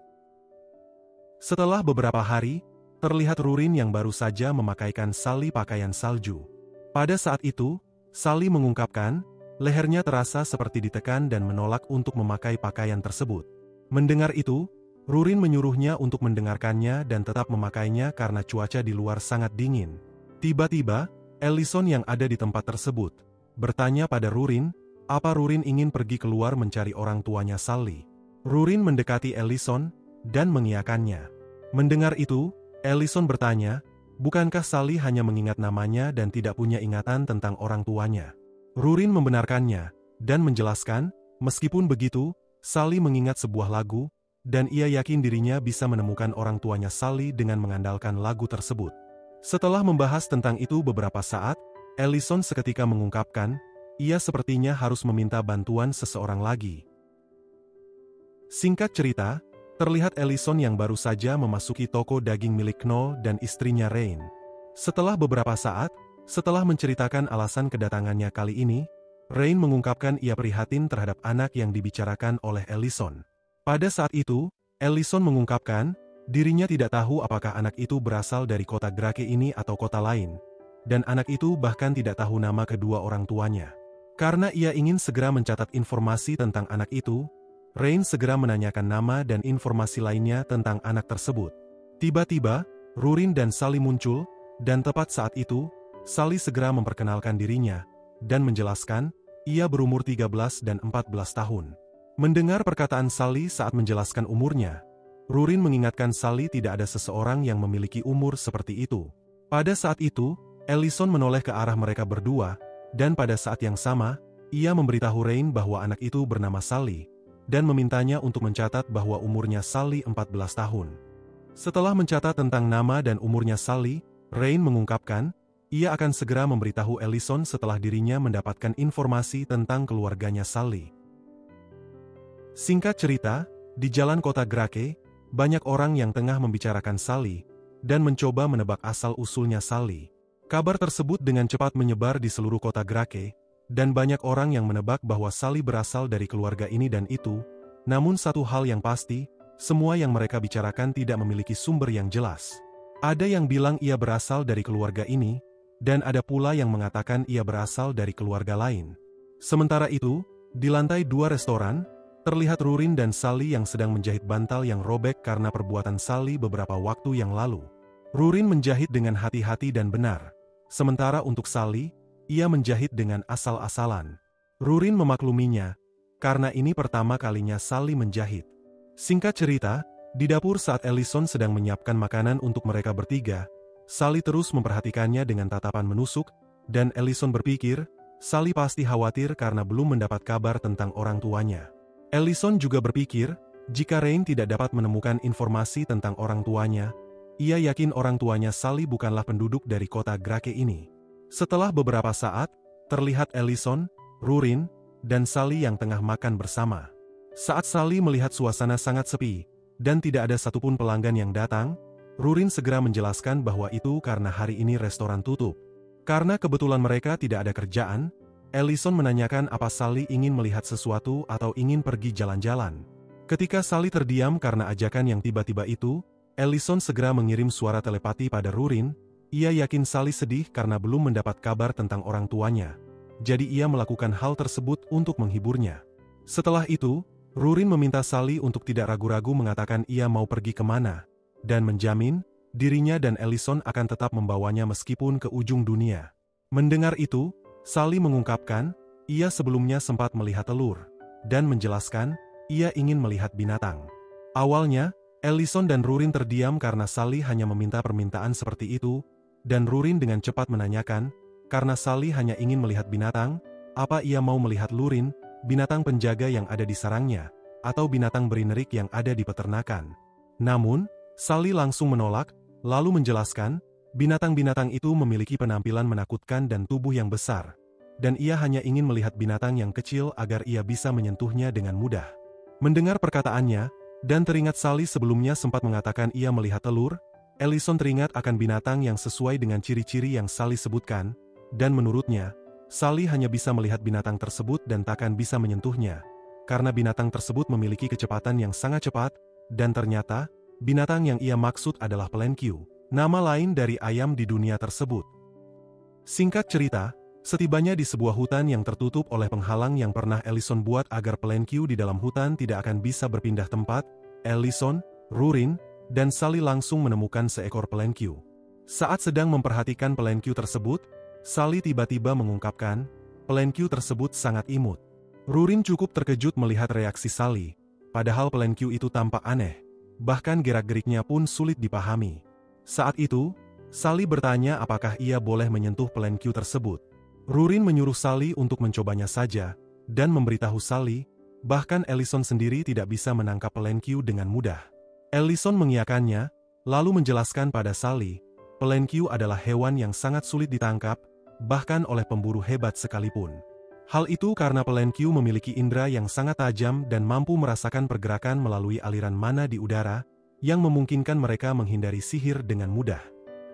Setelah beberapa hari, terlihat Rurin yang baru saja memakaikan Sally pakaian salju. Pada saat itu, Sally mengungkapkan, lehernya terasa seperti ditekan dan menolak untuk memakai pakaian tersebut. Mendengar itu, Rurin menyuruhnya untuk mendengarkannya dan tetap memakainya karena cuaca di luar sangat dingin. Tiba-tiba, Ellison yang ada di tempat tersebut bertanya pada Rurin, apa Rurin ingin pergi keluar mencari orang tuanya Sally. Rurin mendekati Ellison dan mengiyakannya. Mendengar itu, Ellison bertanya, bukankah Sally hanya mengingat namanya dan tidak punya ingatan tentang orang tuanya? Rurin membenarkannya, dan menjelaskan, meskipun begitu, Sally mengingat sebuah lagu, dan ia yakin dirinya bisa menemukan orang tuanya Sally dengan mengandalkan lagu tersebut. Setelah membahas tentang itu beberapa saat, Ellison seketika mengungkapkan, ia sepertinya harus meminta bantuan seseorang lagi. Singkat cerita, terlihat Ellison yang baru saja memasuki toko daging milik Knoll dan istrinya Rain. Setelah beberapa saat, setelah menceritakan alasan kedatangannya kali ini, Rain mengungkapkan ia prihatin terhadap anak yang dibicarakan oleh Ellison. Pada saat itu, Ellison mengungkapkan, dirinya tidak tahu apakah anak itu berasal dari kota Grake ini atau kota lain, dan anak itu bahkan tidak tahu nama kedua orang tuanya. Karena ia ingin segera mencatat informasi tentang anak itu, Rain segera menanyakan nama dan informasi lainnya tentang anak tersebut. Tiba-tiba, Rurin dan Sally muncul, dan tepat saat itu, Sally segera memperkenalkan dirinya, dan menjelaskan, ia berumur 13 dan 14 tahun. Mendengar perkataan Sally saat menjelaskan umurnya, Rurin mengingatkan Sally tidak ada seseorang yang memiliki umur seperti itu. Pada saat itu, Ellison menoleh ke arah mereka berdua, dan pada saat yang sama, ia memberitahu Rain bahwa anak itu bernama Sally, dan memintanya untuk mencatat bahwa umurnya Sally 14 tahun. Setelah mencatat tentang nama dan umurnya Sally, Rain mengungkapkan, ia akan segera memberitahu Ellison setelah dirinya mendapatkan informasi tentang keluarganya Sally. Singkat cerita, di jalan kota Grake, banyak orang yang tengah membicarakan Sally, dan mencoba menebak asal-usulnya Sally. Kabar tersebut dengan cepat menyebar di seluruh kota Grake, dan banyak orang yang menebak bahwa Sally berasal dari keluarga ini dan itu, namun satu hal yang pasti, semua yang mereka bicarakan tidak memiliki sumber yang jelas. Ada yang bilang ia berasal dari keluarga ini, dan ada pula yang mengatakan ia berasal dari keluarga lain. Sementara itu, di lantai 2 restoran, terlihat Rurin dan Sally yang sedang menjahit bantal yang robek karena perbuatan Sally beberapa waktu yang lalu. Rurin menjahit dengan hati-hati dan benar. Sementara untuk Sally, ia menjahit dengan asal-asalan. Rurin memakluminya, karena ini pertama kalinya Sally menjahit. Singkat cerita, di dapur saat Ellison sedang menyiapkan makanan untuk mereka bertiga, Sally terus memperhatikannya dengan tatapan menusuk, dan Ellison berpikir, Sally pasti khawatir karena belum mendapat kabar tentang orang tuanya. Ellison juga berpikir, jika Rain tidak dapat menemukan informasi tentang orang tuanya, ia yakin orang tuanya Sally bukanlah penduduk dari kota Grake ini. Setelah beberapa saat, terlihat Ellison, Rurin, dan Sally yang tengah makan bersama. Saat Sally melihat suasana sangat sepi, dan tidak ada satupun pelanggan yang datang, Rurin segera menjelaskan bahwa itu karena hari ini restoran tutup. Karena kebetulan mereka tidak ada kerjaan, Ellison menanyakan apa Sally ingin melihat sesuatu atau ingin pergi jalan-jalan. Ketika Sally terdiam karena ajakan yang tiba-tiba itu, Ellison segera mengirim suara telepati pada Rurin, ia yakin Sally sedih karena belum mendapat kabar tentang orang tuanya. Jadi ia melakukan hal tersebut untuk menghiburnya. Setelah itu, Rurin meminta Sally untuk tidak ragu-ragu mengatakan ia mau pergi kemana, dan menjamin, dirinya dan Ellison akan tetap membawanya meskipun ke ujung dunia. Mendengar itu, Sally mengungkapkan, ia sebelumnya sempat melihat telur, dan menjelaskan, ia ingin melihat binatang. Awalnya, Ellison dan Rurin terdiam karena Sally hanya meminta permintaan seperti itu, dan Rurin dengan cepat menanyakan, karena Sally hanya ingin melihat binatang, apa ia mau melihat Rurin, binatang penjaga yang ada di sarangnya, atau binatang berinerik yang ada di peternakan. Namun, Sally langsung menolak, lalu menjelaskan, binatang-binatang itu memiliki penampilan menakutkan dan tubuh yang besar, dan ia hanya ingin melihat binatang yang kecil agar ia bisa menyentuhnya dengan mudah. Mendengar perkataannya, dan teringat Sally sebelumnya sempat mengatakan ia melihat telur, Ellison teringat akan binatang yang sesuai dengan ciri-ciri yang Sally sebutkan, dan menurutnya, Sally hanya bisa melihat binatang tersebut dan takkan bisa menyentuhnya, karena binatang tersebut memiliki kecepatan yang sangat cepat, dan ternyata, binatang yang ia maksud adalah Pelenkiu, nama lain dari ayam di dunia tersebut. Singkat cerita, setibanya di sebuah hutan yang tertutup oleh penghalang yang pernah Ellison buat agar Pelenkiu di dalam hutan tidak akan bisa berpindah tempat, Ellison, Rurin, dan Sally langsung menemukan seekor Pelenkiu. Saat sedang memperhatikan Pelenkiu tersebut, Sally tiba-tiba mengungkapkan, Pelenkiu tersebut sangat imut. Rurin cukup terkejut melihat reaksi Sally, padahal Pelenkiu itu tampak aneh, bahkan gerak-geriknya pun sulit dipahami. Saat itu, Sally bertanya apakah ia boleh menyentuh Pelenkiu tersebut. Rurin menyuruh Sally untuk mencobanya saja, dan memberitahu Sally, bahkan Ellison sendiri tidak bisa menangkap Pelenkiu dengan mudah. Ellison mengiyakannya, lalu menjelaskan pada Sally, Pelenkiu adalah hewan yang sangat sulit ditangkap, bahkan oleh pemburu hebat sekalipun. Hal itu karena Pelenkiu memiliki indera yang sangat tajam dan mampu merasakan pergerakan melalui aliran mana di udara, yang memungkinkan mereka menghindari sihir dengan mudah.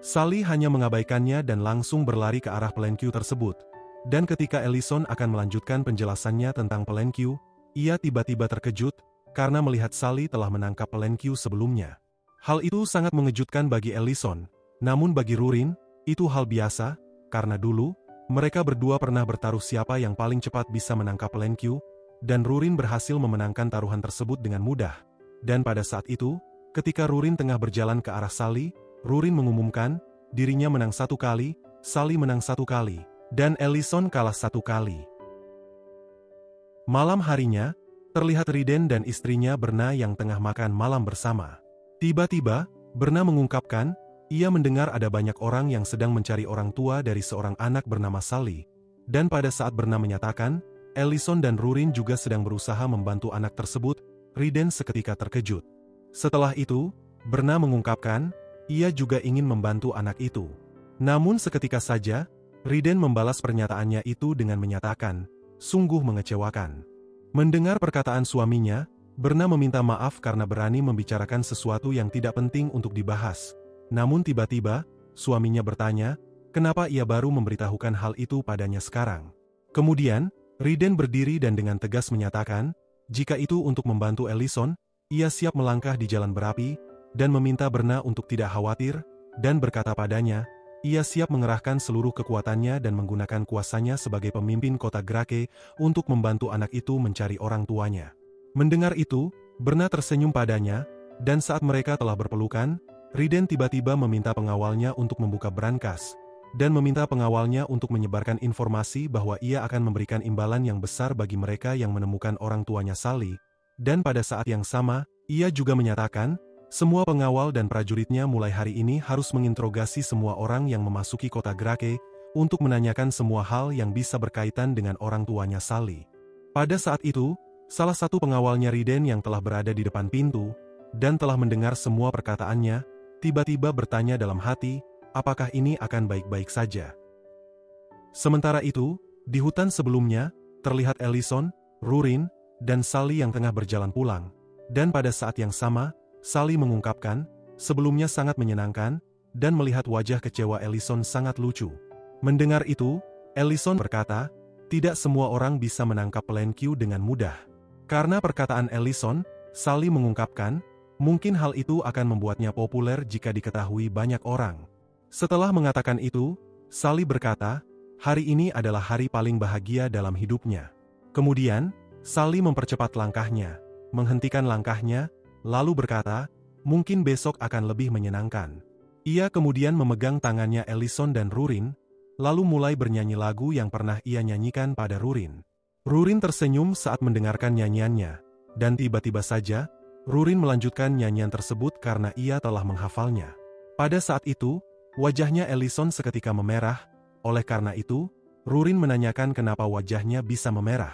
Sally hanya mengabaikannya dan langsung berlari ke arah Pelenkiu tersebut. Dan ketika Ellison akan melanjutkan penjelasannya tentang Pelenkiu, ia tiba-tiba terkejut, karena melihat Sally telah menangkap Lenkyu sebelumnya. Hal itu sangat mengejutkan bagi Ellison, namun bagi Rurin, itu hal biasa, karena dulu, mereka berdua pernah bertaruh siapa yang paling cepat bisa menangkap Lenkyu, dan Rurin berhasil memenangkan taruhan tersebut dengan mudah. Dan pada saat itu, ketika Rurin tengah berjalan ke arah Sally, Rurin mengumumkan, dirinya menang 1 kali, Sally menang 1 kali, dan Ellison kalah 1 kali. Malam harinya, terlihat Riden dan istrinya Berna yang tengah makan malam bersama. Tiba-tiba, Berna mengungkapkan, ia mendengar ada banyak orang yang sedang mencari orang tua dari seorang anak bernama Sally. Dan pada saat Berna menyatakan, Ellison dan Rurin juga sedang berusaha membantu anak tersebut, Riden seketika terkejut. Setelah itu, Berna mengungkapkan, ia juga ingin membantu anak itu. Namun seketika saja, Riden membalas pernyataannya itu dengan menyatakan, sungguh mengecewakan. Mendengar perkataan suaminya, Berna meminta maaf karena berani membicarakan sesuatu yang tidak penting untuk dibahas. Namun tiba-tiba, suaminya bertanya, kenapa ia baru memberitahukan hal itu padanya sekarang. Kemudian, Riden berdiri dan dengan tegas menyatakan, jika itu untuk membantu Ellison, ia siap melangkah di jalan berapi, dan meminta Berna untuk tidak khawatir, dan berkata padanya, ia siap mengerahkan seluruh kekuatannya dan menggunakan kuasanya sebagai pemimpin kota Grake untuk membantu anak itu mencari orang tuanya. Mendengar itu, Berna tersenyum padanya, dan saat mereka telah berpelukan, Riden tiba-tiba meminta pengawalnya untuk membuka brankas, dan meminta pengawalnya untuk menyebarkan informasi bahwa ia akan memberikan imbalan yang besar bagi mereka yang menemukan orang tuanya Sally, dan pada saat yang sama, ia juga menyatakan, semua pengawal dan prajuritnya mulai hari ini harus menginterogasi semua orang yang memasuki kota Grake untuk menanyakan semua hal yang bisa berkaitan dengan orang tuanya Sally. Pada saat itu, salah satu pengawalnya Riden yang telah berada di depan pintu, dan telah mendengar semua perkataannya, tiba-tiba bertanya dalam hati, apakah ini akan baik-baik saja. Sementara itu, di hutan sebelumnya, terlihat Ellison, Rurin, dan Sally yang tengah berjalan pulang, dan pada saat yang sama, Sally mengungkapkan, sebelumnya sangat menyenangkan, dan melihat wajah kecewa Ellison sangat lucu. Mendengar itu, Ellison berkata, tidak semua orang bisa menangkap Lenkyu dengan mudah. Karena perkataan Ellison, Sally mengungkapkan, mungkin hal itu akan membuatnya populer jika diketahui banyak orang. Setelah mengatakan itu, Sally berkata, hari ini adalah hari paling bahagia dalam hidupnya. Kemudian, Sally mempercepat langkahnya, menghentikan langkahnya, lalu berkata, mungkin besok akan lebih menyenangkan. Ia kemudian memegang tangannya Ellison dan Rurin, lalu mulai bernyanyi lagu yang pernah ia nyanyikan pada Rurin. Rurin tersenyum saat mendengarkan nyanyiannya, dan tiba-tiba saja, Rurin melanjutkan nyanyian tersebut karena ia telah menghafalnya. Pada saat itu, wajahnya Ellison seketika memerah, oleh karena itu, Rurin menanyakan kenapa wajahnya bisa memerah.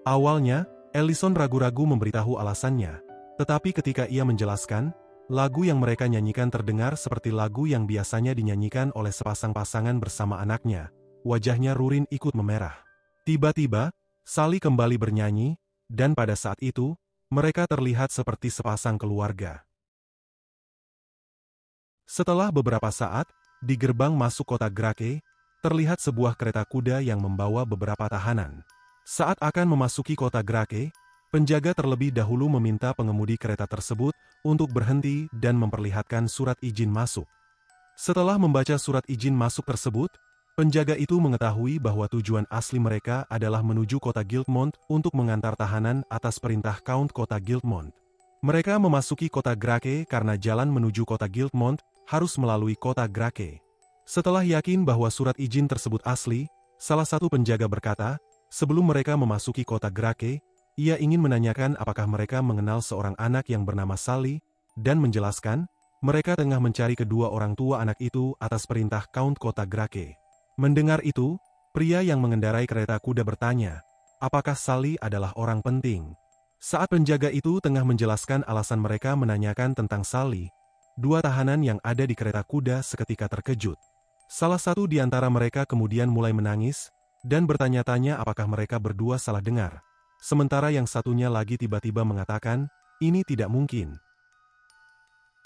Awalnya, Ellison ragu-ragu memberitahu alasannya. Tetapi ketika ia menjelaskan, lagu yang mereka nyanyikan terdengar seperti lagu yang biasanya dinyanyikan oleh sepasang pasangan bersama anaknya, wajahnya Rurin ikut memerah. Tiba-tiba, Sally kembali bernyanyi, dan pada saat itu, mereka terlihat seperti sepasang keluarga. Setelah beberapa saat, di gerbang masuk kota Grake, terlihat sebuah kereta kuda yang membawa beberapa tahanan. Saat akan memasuki kota Grake, penjaga terlebih dahulu meminta pengemudi kereta tersebut untuk berhenti dan memperlihatkan surat izin masuk. Setelah membaca surat izin masuk tersebut, penjaga itu mengetahui bahwa tujuan asli mereka adalah menuju kota Guildmont untuk mengantar tahanan atas perintah Count kota Guildmont. Mereka memasuki kota Grake karena jalan menuju kota Guildmont harus melalui kota Grake. Setelah yakin bahwa surat izin tersebut asli, salah satu penjaga berkata, sebelum mereka memasuki kota Grake, ia ingin menanyakan apakah mereka mengenal seorang anak yang bernama Sally, dan menjelaskan, mereka tengah mencari kedua orang tua anak itu atas perintah Count kota Grake. Mendengar itu, pria yang mengendarai kereta kuda bertanya, apakah Sally adalah orang penting? Saat penjaga itu tengah menjelaskan alasan mereka menanyakan tentang Sally, dua tahanan yang ada di kereta kuda seketika terkejut. Salah satu di antara mereka kemudian mulai menangis, dan bertanya-tanya apakah mereka berdua salah dengar. Sementara yang satunya lagi tiba-tiba mengatakan, ini tidak mungkin.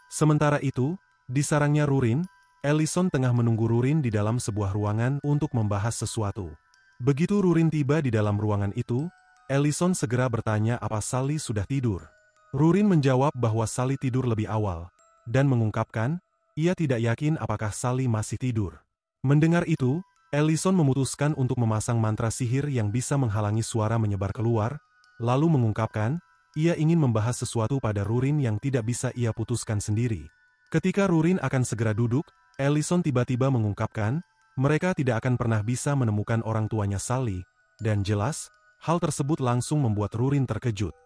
Sementara itu, di sarangnya Rurin, Ellison tengah menunggu Rurin di dalam sebuah ruangan untuk membahas sesuatu. Begitu Rurin tiba di dalam ruangan itu, Ellison segera bertanya apa Sally sudah tidur. Rurin menjawab bahwa Sally tidur lebih awal, dan mengungkapkan, ia tidak yakin apakah Sally masih tidur. Mendengar itu, Ellison memutuskan untuk memasang mantra sihir yang bisa menghalangi suara menyebar keluar, lalu mengungkapkan, ia ingin membahas sesuatu pada Rurin yang tidak bisa ia putuskan sendiri. Ketika Rurin akan segera duduk, Ellison tiba-tiba mengungkapkan, mereka tidak akan pernah bisa menemukan orang tuanya Sally, dan jelas, hal tersebut langsung membuat Rurin terkejut.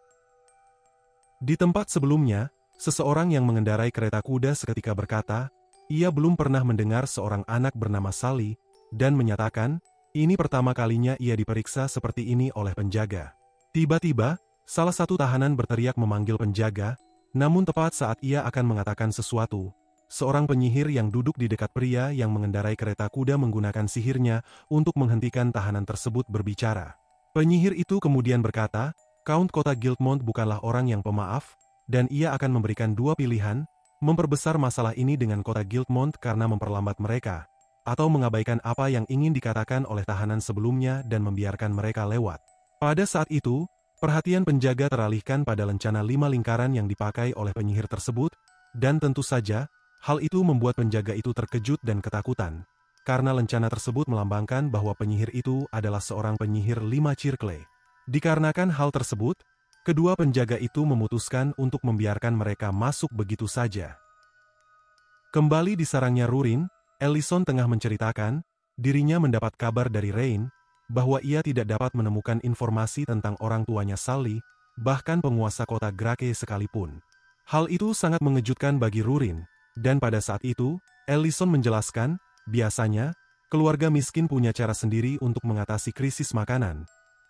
Di tempat sebelumnya, seseorang yang mengendarai kereta kuda seketika berkata, ia belum pernah mendengar seorang anak bernama Sally, dan menyatakan, ini pertama kalinya ia diperiksa seperti ini oleh penjaga. Tiba-tiba, salah satu tahanan berteriak memanggil penjaga, namun tepat saat ia akan mengatakan sesuatu, seorang penyihir yang duduk di dekat pria yang mengendarai kereta kuda menggunakan sihirnya untuk menghentikan tahanan tersebut berbicara. Penyihir itu kemudian berkata, Count Kota Guildmont bukanlah orang yang pemaaf, dan ia akan memberikan dua pilihan, memperbesar masalah ini dengan Kota Guildmont karena memperlambat mereka, atau mengabaikan apa yang ingin dikatakan oleh tahanan sebelumnya dan membiarkan mereka lewat. Pada saat itu, perhatian penjaga teralihkan pada lencana 5 lingkaran yang dipakai oleh penyihir tersebut, dan tentu saja, hal itu membuat penjaga itu terkejut dan ketakutan, karena lencana tersebut melambangkan bahwa penyihir itu adalah seorang penyihir 5 circle. Dikarenakan hal tersebut, kedua penjaga itu memutuskan untuk membiarkan mereka masuk begitu saja. Kembali di sarangnya Rurin, Ellison tengah menceritakan, dirinya mendapat kabar dari Rain, bahwa ia tidak dapat menemukan informasi tentang orang tuanya Sally, bahkan penguasa kota Grake sekalipun. Hal itu sangat mengejutkan bagi Rurin, dan pada saat itu, Ellison menjelaskan, biasanya, keluarga miskin punya cara sendiri untuk mengatasi krisis makanan.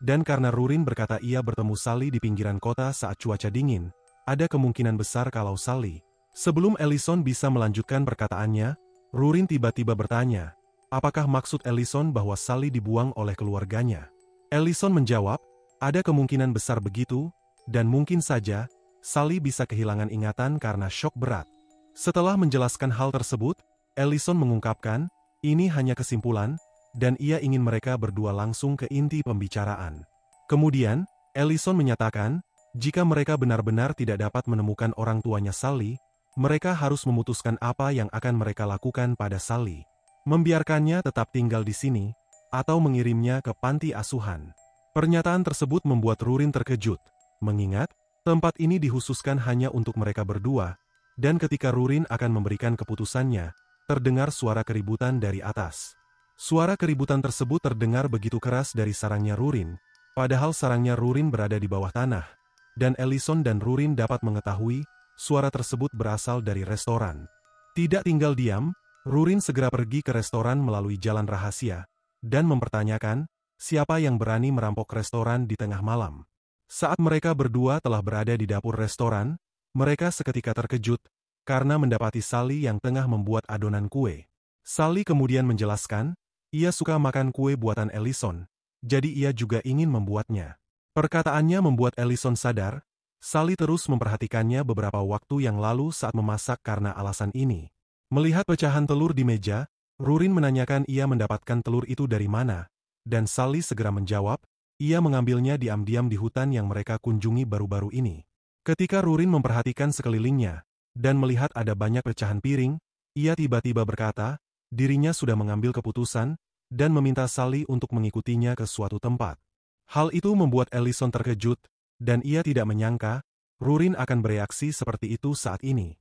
Dan karena Rurin berkata ia bertemu Sally di pinggiran kota saat cuaca dingin, ada kemungkinan besar kalau Sally. Sebelum Ellison bisa melanjutkan perkataannya, Rurin tiba-tiba bertanya, apakah maksud Ellison bahwa Sally dibuang oleh keluarganya? Ellison menjawab, ada kemungkinan besar begitu, dan mungkin saja, Sally bisa kehilangan ingatan karena syok berat. Setelah menjelaskan hal tersebut, Ellison mengungkapkan, ini hanya kesimpulan, dan ia ingin mereka berdua langsung ke inti pembicaraan. Kemudian, Ellison menyatakan, jika mereka benar-benar tidak dapat menemukan orang tuanya Sally, mereka harus memutuskan apa yang akan mereka lakukan pada Sally. Membiarkannya tetap tinggal di sini, atau mengirimnya ke panti asuhan. Pernyataan tersebut membuat Rurin terkejut, mengingat, tempat ini dikhususkan hanya untuk mereka berdua, dan ketika Rurin akan memberikan keputusannya, terdengar suara keributan dari atas. Suara keributan tersebut terdengar begitu keras dari sarangnya Rurin, padahal sarangnya Rurin berada di bawah tanah, dan Ellison dan Rurin dapat mengetahui, suara tersebut berasal dari restoran. Tidak tinggal diam, Rurin segera pergi ke restoran melalui jalan rahasia, dan mempertanyakan, siapa yang berani merampok restoran di tengah malam. Saat mereka berdua telah berada di dapur restoran, mereka seketika terkejut, karena mendapati Sally yang tengah membuat adonan kue. Sally kemudian menjelaskan, ia suka makan kue buatan Ellison, jadi ia juga ingin membuatnya. Perkataannya membuat Ellison sadar, Sally terus memperhatikannya beberapa waktu yang lalu saat memasak karena alasan ini. Melihat pecahan telur di meja, Rurin menanyakan ia mendapatkan telur itu dari mana, dan Sally segera menjawab, ia mengambilnya diam-diam di hutan yang mereka kunjungi baru-baru ini. Ketika Rurin memperhatikan sekelilingnya, dan melihat ada banyak pecahan piring, ia tiba-tiba berkata, dirinya sudah mengambil keputusan, dan meminta Sally untuk mengikutinya ke suatu tempat. Hal itu membuat Ellison terkejut, dan ia tidak menyangka, Rurin akan bereaksi seperti itu saat ini.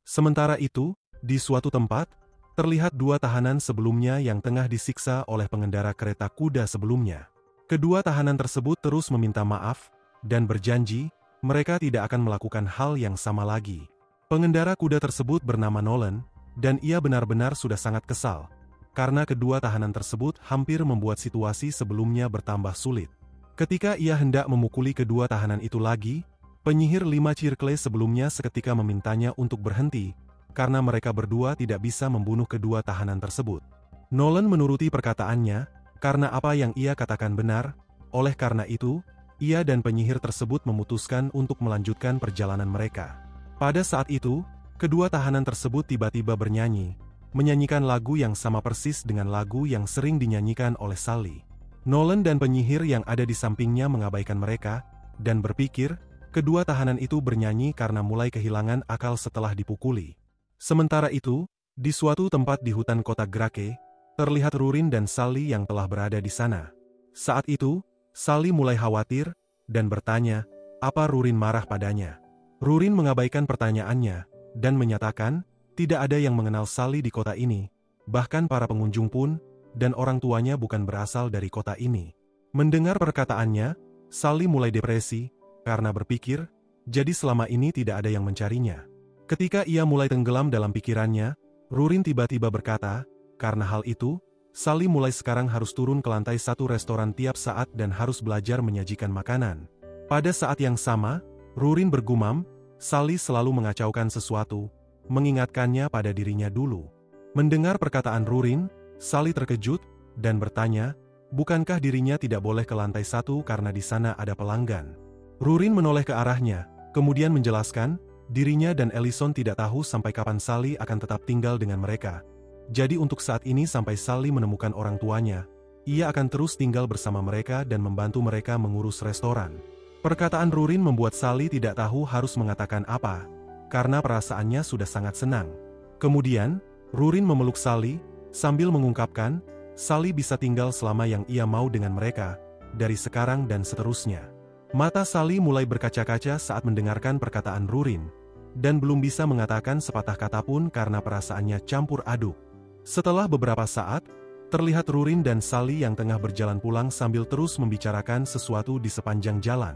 Sementara itu, di suatu tempat, terlihat dua tahanan sebelumnya yang tengah disiksa oleh pengendara kereta kuda sebelumnya. Kedua tahanan tersebut terus meminta maaf, dan berjanji, mereka tidak akan melakukan hal yang sama lagi. Pengendara kuda tersebut bernama Nolan, dan ia benar-benar sudah sangat kesal, karena kedua tahanan tersebut hampir membuat situasi sebelumnya bertambah sulit. Ketika ia hendak memukuli kedua tahanan itu lagi, penyihir 5 circle sebelumnya seketika memintanya untuk berhenti, karena mereka berdua tidak bisa membunuh kedua tahanan tersebut. Nolan menuruti perkataannya, karena apa yang ia katakan benar, oleh karena itu, ia dan penyihir tersebut memutuskan untuk melanjutkan perjalanan mereka. Pada saat itu, kedua tahanan tersebut tiba-tiba bernyanyi, menyanyikan lagu yang sama persis dengan lagu yang sering dinyanyikan oleh Sally. Nolan dan penyihir yang ada di sampingnya mengabaikan mereka, dan berpikir, Kedua tahanan itu bernyanyi karena mulai kehilangan akal setelah dipukuli. Sementara itu, di suatu tempat di hutan kota Grake, terlihat Rurin dan Sally yang telah berada di sana. Saat itu, Sally mulai khawatir dan bertanya, apa Rurin marah padanya. Rurin mengabaikan pertanyaannya dan menyatakan, tidak ada yang mengenal Sally di kota ini, bahkan para pengunjung pun, dan orang tuanya bukan berasal dari kota ini. Mendengar perkataannya, Sally mulai depresi, karena berpikir, jadi selama ini tidak ada yang mencarinya. Ketika ia mulai tenggelam dalam pikirannya, Rurin tiba-tiba berkata, karena hal itu, Sally mulai sekarang harus turun ke lantai 1 restoran tiap saat dan harus belajar menyajikan makanan. Pada saat yang sama, Rurin bergumam, Sally selalu mengacaukan sesuatu, mengingatkannya pada dirinya dulu. Mendengar perkataan Rurin, Sally terkejut, dan bertanya, bukankah dirinya tidak boleh ke lantai 1 karena di sana ada pelanggan? Rurin menoleh ke arahnya, kemudian menjelaskan, dirinya dan Ellison tidak tahu sampai kapan Sally akan tetap tinggal dengan mereka. Jadi untuk saat ini sampai Sally menemukan orang tuanya, ia akan terus tinggal bersama mereka dan membantu mereka mengurus restoran. Perkataan Rurin membuat Sally tidak tahu harus mengatakan apa, karena perasaannya sudah sangat senang. Kemudian, Rurin memeluk Sally, sambil mengungkapkan, Sally bisa tinggal selama yang ia mau dengan mereka, dari sekarang dan seterusnya. Mata Sally mulai berkaca-kaca saat mendengarkan perkataan Rurin, dan belum bisa mengatakan sepatah kata pun karena perasaannya campur aduk. Setelah beberapa saat, terlihat Rurin dan Sally yang tengah berjalan pulang sambil terus membicarakan sesuatu di sepanjang jalan.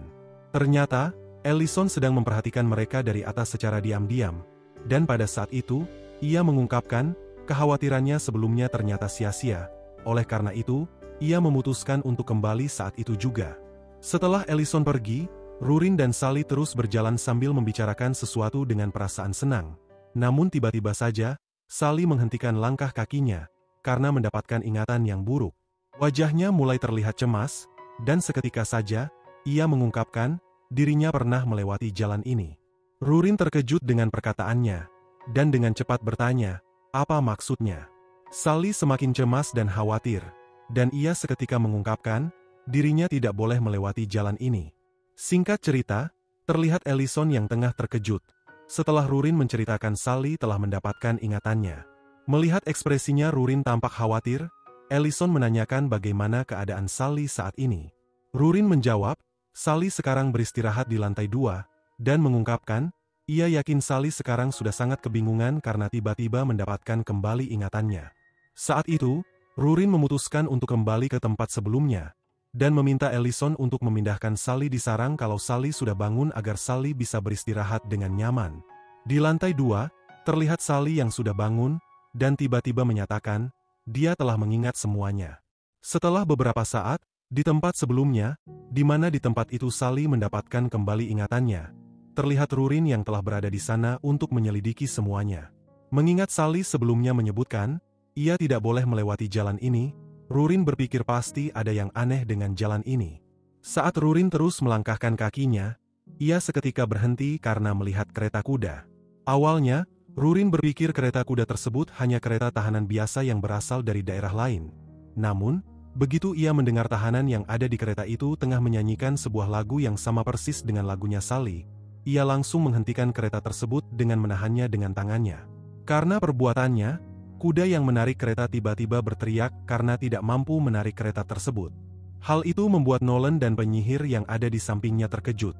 Ternyata, Ellison sedang memperhatikan mereka dari atas secara diam-diam, dan pada saat itu, ia mengungkapkan, kekhawatirannya sebelumnya ternyata sia-sia. Oleh karena itu, ia memutuskan untuk kembali saat itu juga. Setelah Ellison pergi, Rurin dan Sally terus berjalan sambil membicarakan sesuatu dengan perasaan senang. Namun tiba-tiba saja, Sally menghentikan langkah kakinya, karena mendapatkan ingatan yang buruk. Wajahnya mulai terlihat cemas, dan seketika saja, ia mengungkapkan, dirinya pernah melewati jalan ini. Rurin terkejut dengan perkataannya, dan dengan cepat bertanya, apa maksudnya? Sally semakin cemas dan khawatir, dan ia seketika mengungkapkan, dirinya tidak boleh melewati jalan ini. Singkat cerita, terlihat Ellison yang tengah terkejut. Setelah Rurin menceritakan Sally telah mendapatkan ingatannya. Melihat ekspresinya Rurin tampak khawatir, Ellison menanyakan bagaimana keadaan Sally saat ini. Rurin menjawab, Sally sekarang beristirahat di lantai 2, dan mengungkapkan, ia yakin Sally sekarang sudah sangat kebingungan karena tiba-tiba mendapatkan kembali ingatannya. Saat itu, Rurin memutuskan untuk kembali ke tempat sebelumnya, dan meminta Ellison untuk memindahkan Sally di sarang kalau Sally sudah bangun agar Sally bisa beristirahat dengan nyaman. Di lantai 2, terlihat Sally yang sudah bangun, dan tiba-tiba menyatakan, dia telah mengingat semuanya. Setelah beberapa saat, di tempat sebelumnya, di mana di tempat itu Sally mendapatkan kembali ingatannya, terlihat Rurin yang telah berada di sana untuk menyelidiki semuanya. Mengingat Sally sebelumnya menyebutkan, ia tidak boleh melewati jalan ini, Rurin berpikir pasti ada yang aneh dengan jalan ini. Saat Rurin terus melangkahkan kakinya, ia seketika berhenti karena melihat kereta kuda. Awalnya, Rurin berpikir kereta kuda tersebut hanya kereta tahanan biasa yang berasal dari daerah lain. Namun, begitu ia mendengar tahanan yang ada di kereta itu tengah menyanyikan sebuah lagu yang sama persis dengan lagunya Sally, ia langsung menghentikan kereta tersebut dengan menahannya dengan tangannya. Karena perbuatannya, kuda yang menarik kereta tiba-tiba berteriak karena tidak mampu menarik kereta tersebut. Hal itu membuat Nolan dan penyihir yang ada di sampingnya terkejut,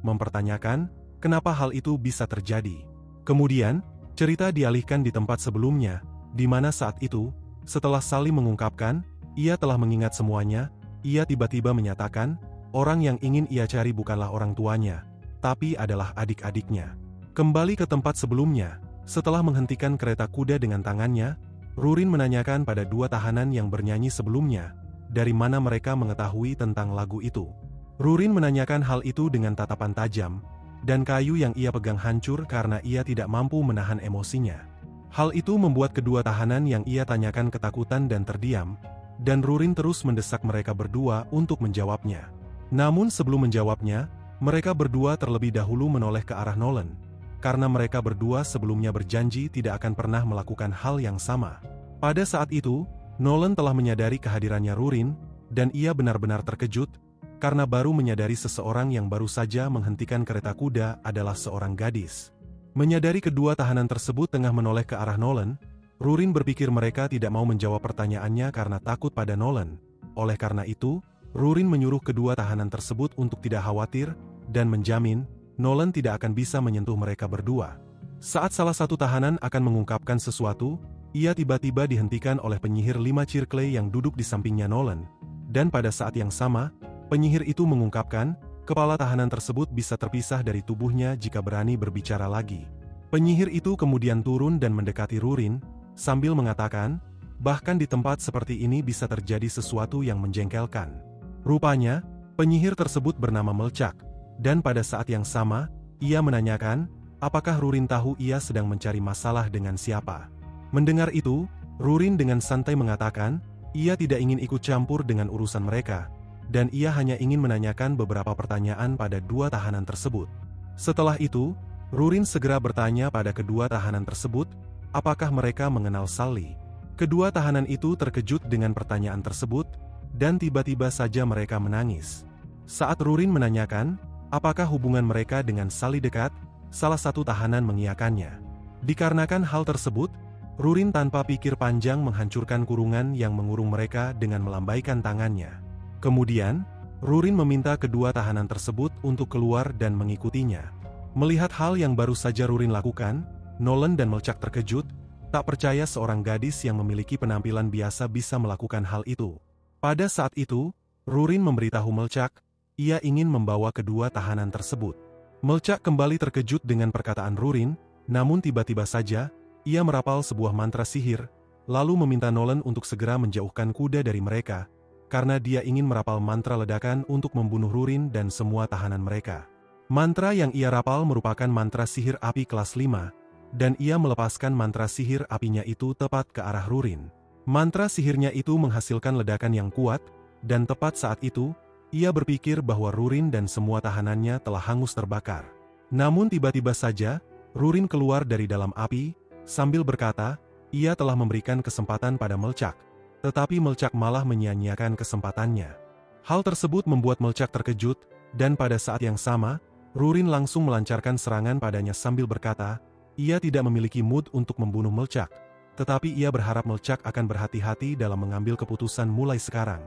mempertanyakan, kenapa hal itu bisa terjadi. Kemudian, cerita dialihkan di tempat sebelumnya, di mana saat itu, setelah Sally mengungkapkan, ia telah mengingat semuanya, ia tiba-tiba menyatakan, orang yang ingin ia cari bukanlah orang tuanya, tapi adalah adik-adiknya. Kembali ke tempat sebelumnya, setelah menghentikan kereta kuda dengan tangannya, Rurin menanyakan pada dua tahanan yang bernyanyi sebelumnya, dari mana mereka mengetahui tentang lagu itu. Rurin menanyakan hal itu dengan tatapan tajam, dan kayu yang ia pegang hancur karena ia tidak mampu menahan emosinya. Hal itu membuat kedua tahanan yang ia tanyakan ketakutan dan terdiam, dan Rurin terus mendesak mereka berdua untuk menjawabnya. Namun sebelum menjawabnya, mereka berdua terlebih dahulu menoleh ke arah Nolan, karena mereka berdua sebelumnya berjanji tidak akan pernah melakukan hal yang sama. Pada saat itu, Nolan telah menyadari kehadirannya Rurin, dan ia benar-benar terkejut, karena baru menyadari seseorang yang baru saja menghentikan kereta kuda adalah seorang gadis. Menyadari kedua tahanan tersebut tengah menoleh ke arah Nolan, Rurin berpikir mereka tidak mau menjawab pertanyaannya karena takut pada Nolan. Oleh karena itu, Rurin menyuruh kedua tahanan tersebut untuk tidak khawatir, dan menjamin, Nolan tidak akan bisa menyentuh mereka berdua. Saat salah satu tahanan akan mengungkapkan sesuatu, ia tiba-tiba dihentikan oleh penyihir 5 Circle yang duduk di sampingnya Nolan. Dan pada saat yang sama, penyihir itu mengungkapkan, kepala tahanan tersebut bisa terpisah dari tubuhnya jika berani berbicara lagi. Penyihir itu kemudian turun dan mendekati Rurin, sambil mengatakan, bahkan di tempat seperti ini bisa terjadi sesuatu yang menjengkelkan. Rupanya, penyihir tersebut bernama Melchak, dan pada saat yang sama, ia menanyakan, apakah Rurin tahu ia sedang mencari masalah dengan siapa. Mendengar itu, Rurin dengan santai mengatakan, ia tidak ingin ikut campur dengan urusan mereka, dan ia hanya ingin menanyakan beberapa pertanyaan pada dua tahanan tersebut. Setelah itu, Rurin segera bertanya pada kedua tahanan tersebut, apakah mereka mengenal Sally. Kedua tahanan itu terkejut dengan pertanyaan tersebut, dan tiba-tiba saja mereka menangis. Saat Rurin menanyakan, apakah hubungan mereka dengan Sally dekat, salah satu tahanan mengiyakannya. Dikarenakan hal tersebut, Rurin tanpa pikir panjang menghancurkan kurungan yang mengurung mereka dengan melambaikan tangannya. Kemudian, Rurin meminta kedua tahanan tersebut untuk keluar dan mengikutinya. Melihat hal yang baru saja Rurin lakukan, Nolan dan Melchak terkejut, tak percaya seorang gadis yang memiliki penampilan biasa bisa melakukan hal itu. Pada saat itu, Rurin memberitahu Melchak, ia ingin membawa kedua tahanan tersebut. Melchak kembali terkejut dengan perkataan Rurin, namun tiba-tiba saja, ia merapal sebuah mantra sihir, lalu meminta Nolan untuk segera menjauhkan kuda dari mereka, karena dia ingin merapal mantra ledakan untuk membunuh Rurin dan semua tahanan mereka. Mantra yang ia rapal merupakan mantra sihir api kelas 5, dan ia melepaskan mantra sihir apinya itu tepat ke arah Rurin. Mantra sihirnya itu menghasilkan ledakan yang kuat, dan tepat saat itu, ia berpikir bahwa Rurin dan semua tahanannya telah hangus terbakar. Namun tiba-tiba saja, Rurin keluar dari dalam api, sambil berkata, ia telah memberikan kesempatan pada Melchak. Tetapi Melchak malah menyia-nyiakan kesempatannya. Hal tersebut membuat Melchak terkejut, dan pada saat yang sama, Rurin langsung melancarkan serangan padanya sambil berkata, ia tidak memiliki mood untuk membunuh Melchak, tetapi ia berharap Melchak akan berhati-hati dalam mengambil keputusan mulai sekarang.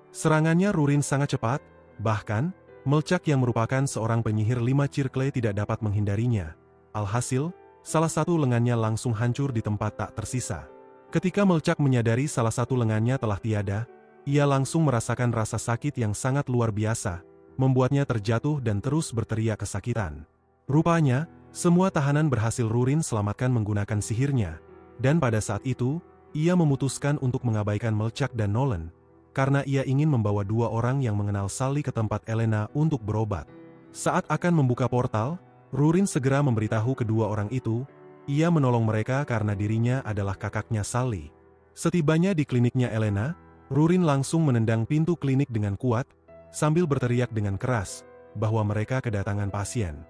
Serangannya Rurin sangat cepat, bahkan, Melchak yang merupakan seorang penyihir 5 Circle tidak dapat menghindarinya. Alhasil, salah satu lengannya langsung hancur di tempat tak tersisa. Ketika Melchak menyadari salah satu lengannya telah tiada, ia langsung merasakan rasa sakit yang sangat luar biasa, membuatnya terjatuh dan terus berteriak kesakitan. Rupanya, semua tahanan berhasil Rurin selamatkan menggunakan sihirnya, dan pada saat itu, ia memutuskan untuk mengabaikan Melchak dan Nolan, karena ia ingin membawa dua orang yang mengenal Sally ke tempat Elena untuk berobat. Saat akan membuka portal, Rurin segera memberitahu kedua orang itu, ia menolong mereka karena dirinya adalah kakaknya Sally. Setibanya di kliniknya Elena, Rurin langsung menendang pintu klinik dengan kuat, sambil berteriak dengan keras, bahwa mereka kedatangan pasien.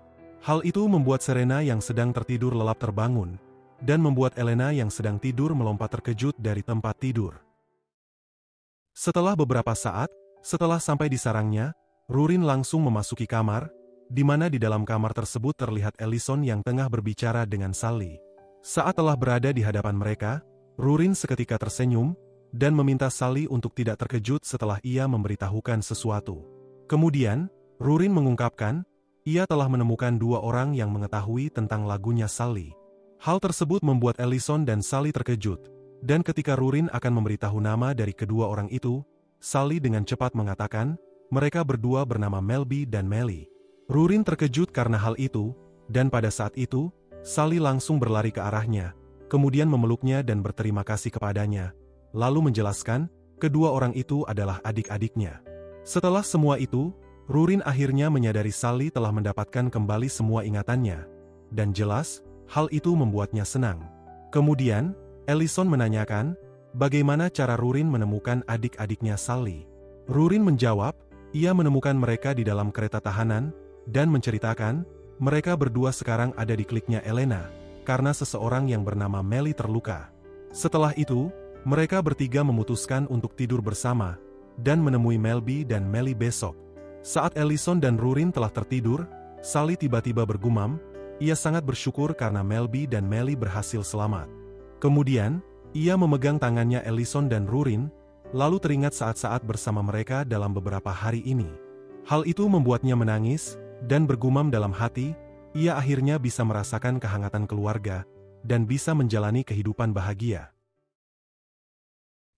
Hal itu membuat Serena yang sedang tertidur lelap terbangun, dan membuat Elena yang sedang tidur melompat terkejut dari tempat tidur. Setelah beberapa saat, setelah sampai di sarangnya, Rurin langsung memasuki kamar, di mana di dalam kamar tersebut terlihat Ellison yang tengah berbicara dengan Sally. Saat telah berada di hadapan mereka, Rurin seketika tersenyum, dan meminta Sally untuk tidak terkejut setelah ia memberitahukan sesuatu. Kemudian, Rurin mengungkapkan, ia telah menemukan dua orang yang mengetahui tentang lagunya Sally. Hal tersebut membuat Ellison dan Sally terkejut, dan ketika Rurin akan memberitahu nama dari kedua orang itu, Sally dengan cepat mengatakan, mereka berdua bernama Melby dan Melly. Rurin terkejut karena hal itu, dan pada saat itu, Sally langsung berlari ke arahnya, kemudian memeluknya dan berterima kasih kepadanya, lalu menjelaskan, kedua orang itu adalah adik-adiknya. Setelah semua itu, Rurin akhirnya menyadari Sally telah mendapatkan kembali semua ingatannya, dan jelas, hal itu membuatnya senang. Kemudian, Ellison menanyakan, bagaimana cara Rurin menemukan adik-adiknya Sally. Rurin menjawab, ia menemukan mereka di dalam kereta tahanan, dan menceritakan, mereka berdua sekarang ada di kliniknya Elena, karena seseorang yang bernama Melly terluka. Setelah itu, mereka bertiga memutuskan untuk tidur bersama, dan menemui Melby dan Melly besok. Saat Ellison dan Rurin telah tertidur, Sally tiba-tiba bergumam, ia sangat bersyukur karena Melby dan Melly berhasil selamat. Kemudian, ia memegang tangannya Ellison dan Rurin, lalu teringat saat-saat bersama mereka dalam beberapa hari ini. Hal itu membuatnya menangis, dan bergumam dalam hati, ia akhirnya bisa merasakan kehangatan keluarga, dan bisa menjalani kehidupan bahagia.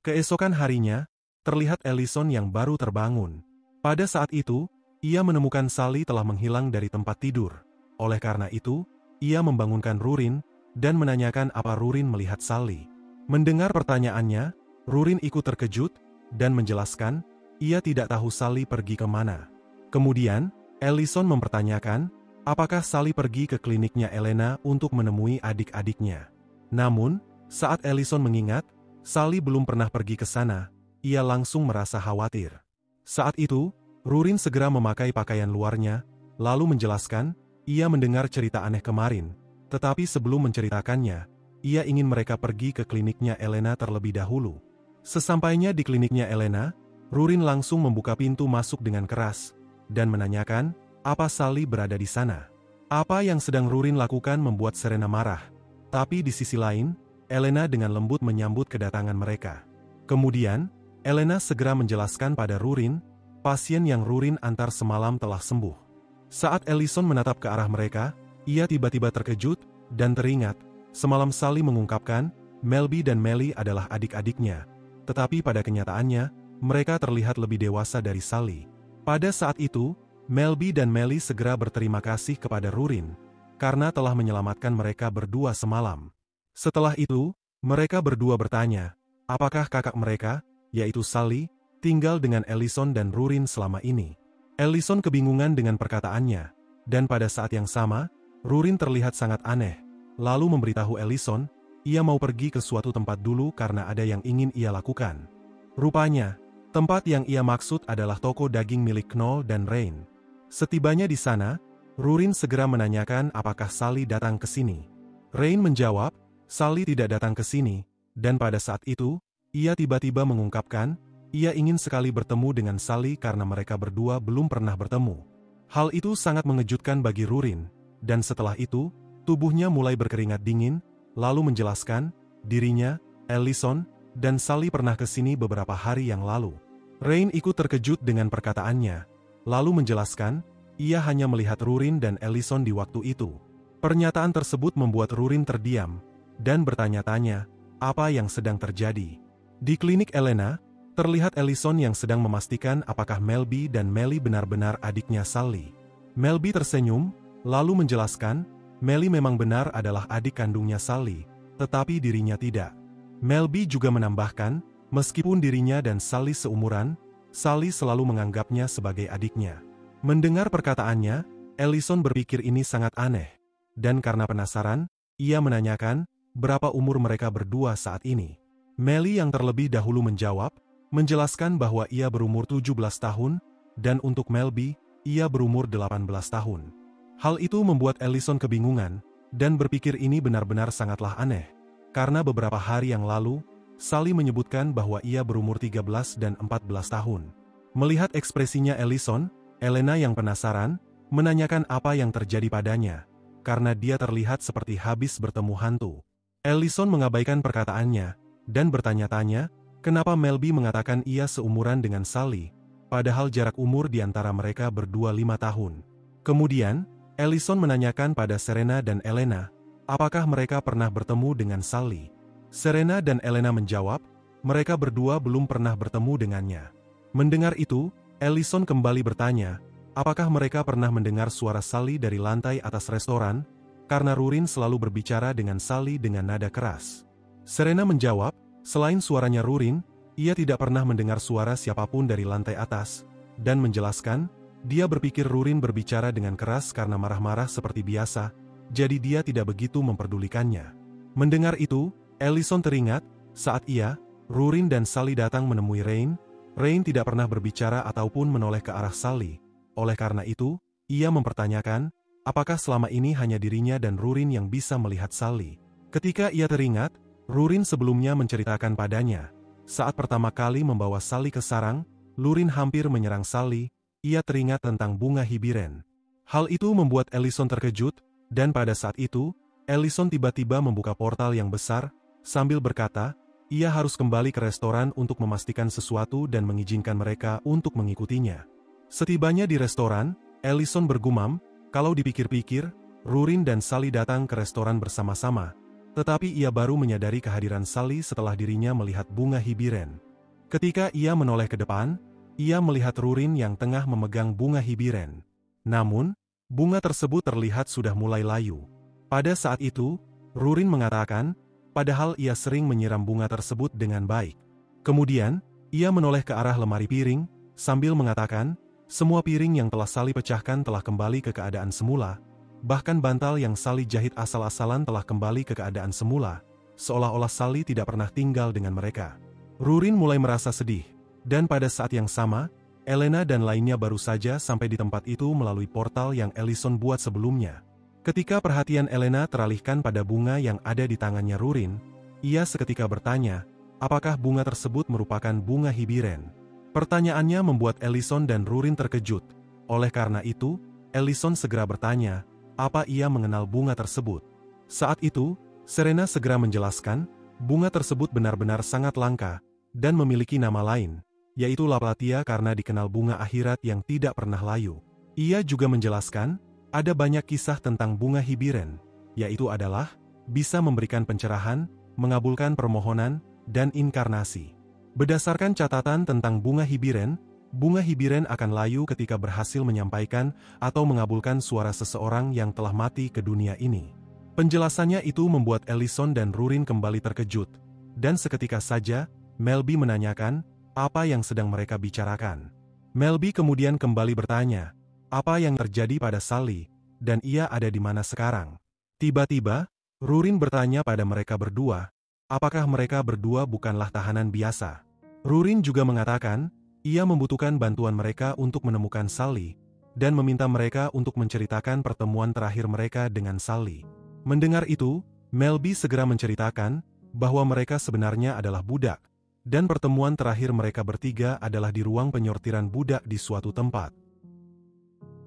Keesokan harinya, terlihat Ellison yang baru terbangun. Pada saat itu, ia menemukan Sally telah menghilang dari tempat tidur. Oleh karena itu, ia membangunkan Rurin, dan menanyakan apa Rurin melihat Sally. Mendengar pertanyaannya, Rurin ikut terkejut, dan menjelaskan, ia tidak tahu Sally pergi kemana. Kemudian, Ellison mempertanyakan, apakah Sally pergi ke kliniknya Elena untuk menemui adik-adiknya. Namun, saat Ellison mengingat, Sally belum pernah pergi ke sana, ia langsung merasa khawatir. Saat itu, Rurin segera memakai pakaian luarnya, lalu menjelaskan, ia mendengar cerita aneh kemarin, tetapi sebelum menceritakannya, ia ingin mereka pergi ke kliniknya Elena terlebih dahulu. Sesampainya di kliniknya Elena, Rurin langsung membuka pintu masuk dengan keras, dan menanyakan, apa Sally berada di sana. Apa yang sedang Rurin lakukan membuat Serena marah, tapi di sisi lain, Elena dengan lembut menyambut kedatangan mereka. Kemudian, Elena segera menjelaskan pada Rurin, pasien yang Rurin antar semalam telah sembuh. Saat Ellison menatap ke arah mereka, ia tiba-tiba terkejut, dan teringat, semalam Sally mengungkapkan, Melby dan Melly adalah adik-adiknya. Tetapi pada kenyataannya, mereka terlihat lebih dewasa dari Sally. Pada saat itu, Melby dan Melly segera berterima kasih kepada Rurin, karena telah menyelamatkan mereka berdua semalam. Setelah itu, mereka berdua bertanya, apakah kakak mereka, yaitu Sally, tinggal dengan Ellison dan Rurin selama ini. Ellison kebingungan dengan perkataannya, dan pada saat yang sama, Rurin terlihat sangat aneh, lalu memberitahu Ellison, ia mau pergi ke suatu tempat dulu karena ada yang ingin ia lakukan. Rupanya, tempat yang ia maksud adalah toko daging milik Knoll dan Rain. Setibanya di sana, Rurin segera menanyakan apakah Sally datang ke sini. Rain menjawab, Sally tidak datang ke sini, dan pada saat itu, ia tiba-tiba mengungkapkan, ia ingin sekali bertemu dengan Sally karena mereka berdua belum pernah bertemu. Hal itu sangat mengejutkan bagi Rurin, dan setelah itu, tubuhnya mulai berkeringat dingin, lalu menjelaskan, dirinya, Ellison, dan Sally pernah ke sini beberapa hari yang lalu. Rain ikut terkejut dengan perkataannya, lalu menjelaskan, ia hanya melihat Rurin dan Ellison di waktu itu. Pernyataan tersebut membuat Rurin terdiam, dan bertanya-tanya, apa yang sedang terjadi. Di klinik Elena, terlihat Ellison yang sedang memastikan apakah Melby dan Melly benar-benar adiknya Sally. Melby tersenyum, lalu menjelaskan, Melly memang benar adalah adik kandungnya Sally, tetapi dirinya tidak. Melby juga menambahkan, meskipun dirinya dan Sally seumuran, Sally selalu menganggapnya sebagai adiknya. Mendengar perkataannya, Ellison berpikir ini sangat aneh, dan karena penasaran, ia menanyakan, berapa umur mereka berdua saat ini. Melly yang terlebih dahulu menjawab, menjelaskan bahwa ia berumur 17 tahun, dan untuk Melby, ia berumur 18 tahun. Hal itu membuat Ellison kebingungan, dan berpikir ini benar-benar sangatlah aneh. Karena beberapa hari yang lalu, Sally menyebutkan bahwa ia berumur 13 dan 14 tahun. Melihat ekspresinya Ellison, Elena yang penasaran, menanyakan apa yang terjadi padanya, karena dia terlihat seperti habis bertemu hantu. Ellison mengabaikan perkataannya, dan bertanya-tanya, kenapa Melby mengatakan ia seumuran dengan Sally, padahal jarak umur di antara mereka berdua 5 tahun. Kemudian, Ellison menanyakan pada Serena dan Elena, apakah mereka pernah bertemu dengan Sally. Serena dan Elena menjawab, mereka berdua belum pernah bertemu dengannya. Mendengar itu, Ellison kembali bertanya, apakah mereka pernah mendengar suara Sally dari lantai atas restoran, karena Rurin selalu berbicara dengan Sally dengan nada keras. Serena menjawab, selain suaranya Rurin, ia tidak pernah mendengar suara siapapun dari lantai atas, dan menjelaskan, dia berpikir Rurin berbicara dengan keras karena marah-marah seperti biasa, jadi dia tidak begitu memperdulikannya. Mendengar itu, Ellison teringat, saat ia, Rurin dan Sally datang menemui Rain, Rain tidak pernah berbicara ataupun menoleh ke arah Sally. Oleh karena itu, ia mempertanyakan, apakah selama ini hanya dirinya dan Rurin yang bisa melihat Sally. Ketika ia teringat, Rurin sebelumnya menceritakan padanya, saat pertama kali membawa Sally ke sarang, Rurin hampir menyerang Sally, ia teringat tentang bunga hibiren. Hal itu membuat Ellison terkejut, dan pada saat itu, Ellison tiba-tiba membuka portal yang besar, sambil berkata, ia harus kembali ke restoran untuk memastikan sesuatu dan mengizinkan mereka untuk mengikutinya. Setibanya di restoran, Ellison bergumam, kalau dipikir-pikir, Rurin dan Sally datang ke restoran bersama-sama, tetapi ia baru menyadari kehadiran Sally setelah dirinya melihat bunga hibiren. Ketika ia menoleh ke depan, ia melihat Rurin yang tengah memegang bunga hibiren. Namun, bunga tersebut terlihat sudah mulai layu. Pada saat itu, Rurin mengatakan, padahal ia sering menyiram bunga tersebut dengan baik. Kemudian, ia menoleh ke arah lemari piring, sambil mengatakan, semua piring yang telah Sally pecahkan telah kembali ke keadaan semula, bahkan bantal yang Sally jahit asal-asalan telah kembali ke keadaan semula, seolah-olah Sally tidak pernah tinggal dengan mereka. Rurin mulai merasa sedih, dan pada saat yang sama, Elena dan lainnya baru saja sampai di tempat itu melalui portal yang Ellison buat sebelumnya. Ketika perhatian Elena teralihkan pada bunga yang ada di tangannya Rurin, ia seketika bertanya, apakah bunga tersebut merupakan bunga hibiren? Pertanyaannya membuat Ellison dan Rurin terkejut. Oleh karena itu, Ellison segera bertanya, apa ia mengenal bunga tersebut? Saat itu, Serena segera menjelaskan, bunga tersebut benar-benar sangat langka, dan memiliki nama lain, yaitu Laplatia karena dikenal bunga akhirat yang tidak pernah layu. Ia juga menjelaskan, ada banyak kisah tentang bunga hibiren, yaitu adalah, bisa memberikan pencerahan, mengabulkan permohonan, dan inkarnasi. Berdasarkan catatan tentang bunga hibiren akan layu ketika berhasil menyampaikan atau mengabulkan suara seseorang yang telah mati ke dunia ini. Penjelasannya itu membuat Ellison dan Rurin kembali terkejut, dan seketika saja, Melby menanyakan, apa yang sedang mereka bicarakan. Melby kemudian kembali bertanya, apa yang terjadi pada Sally, dan ia ada di mana sekarang. Tiba-tiba, Rurin bertanya pada mereka berdua, apakah mereka berdua bukanlah tahanan biasa. Rurin juga mengatakan, ia membutuhkan bantuan mereka untuk menemukan Sally, dan meminta mereka untuk menceritakan pertemuan terakhir mereka dengan Sally. Mendengar itu, Melby segera menceritakan, bahwa mereka sebenarnya adalah budak, dan pertemuan terakhir mereka bertiga adalah di ruang penyortiran budak di suatu tempat.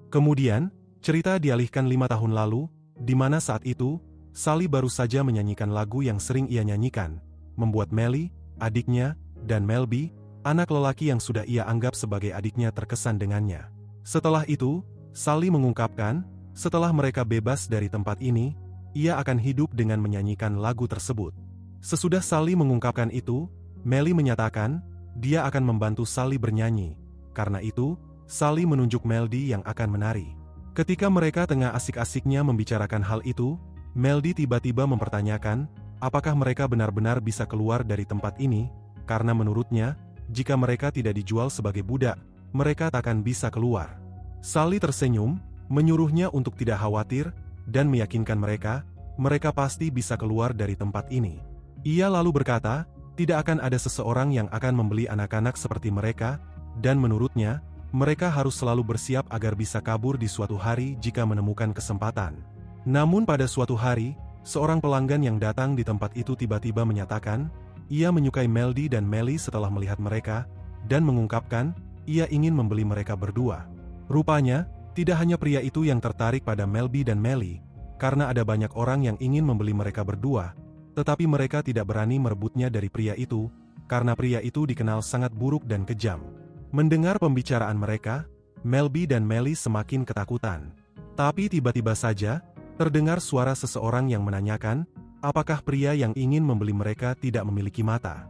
Kemudian, cerita dialihkan 5 tahun lalu, di mana saat itu, Sally baru saja menyanyikan lagu yang sering ia nyanyikan, membuat Melly, adiknya, dan Melby, anak lelaki yang sudah ia anggap sebagai adiknya terkesan dengannya. Setelah itu, Sally mengungkapkan, setelah mereka bebas dari tempat ini, ia akan hidup dengan menyanyikan lagu tersebut. Sesudah Sally mengungkapkan itu, Melly menyatakan, dia akan membantu Sally bernyanyi. Karena itu, Sally menunjuk Melody yang akan menari. Ketika mereka tengah asik-asiknya membicarakan hal itu, Melody tiba-tiba mempertanyakan, apakah mereka benar-benar bisa keluar dari tempat ini, karena menurutnya, jika mereka tidak dijual sebagai budak, mereka takkan bisa keluar. Sally tersenyum, menyuruhnya untuk tidak khawatir, dan meyakinkan mereka pasti bisa keluar dari tempat ini. Ia lalu berkata, tidak akan ada seseorang yang akan membeli anak-anak seperti mereka, dan menurutnya, mereka harus selalu bersiap agar bisa kabur di suatu hari jika menemukan kesempatan. Namun pada suatu hari, seorang pelanggan yang datang di tempat itu tiba-tiba menyatakan, ia menyukai Melody dan Melly setelah melihat mereka, dan mengungkapkan, ia ingin membeli mereka berdua. Rupanya, tidak hanya pria itu yang tertarik pada Melby dan Melly, karena ada banyak orang yang ingin membeli mereka berdua, tetapi mereka tidak berani merebutnya dari pria itu, karena pria itu dikenal sangat buruk dan kejam. Mendengar pembicaraan mereka, Melby dan Melly semakin ketakutan. Tapi tiba-tiba saja, terdengar suara seseorang yang menanyakan, apakah pria yang ingin membeli mereka tidak memiliki mata.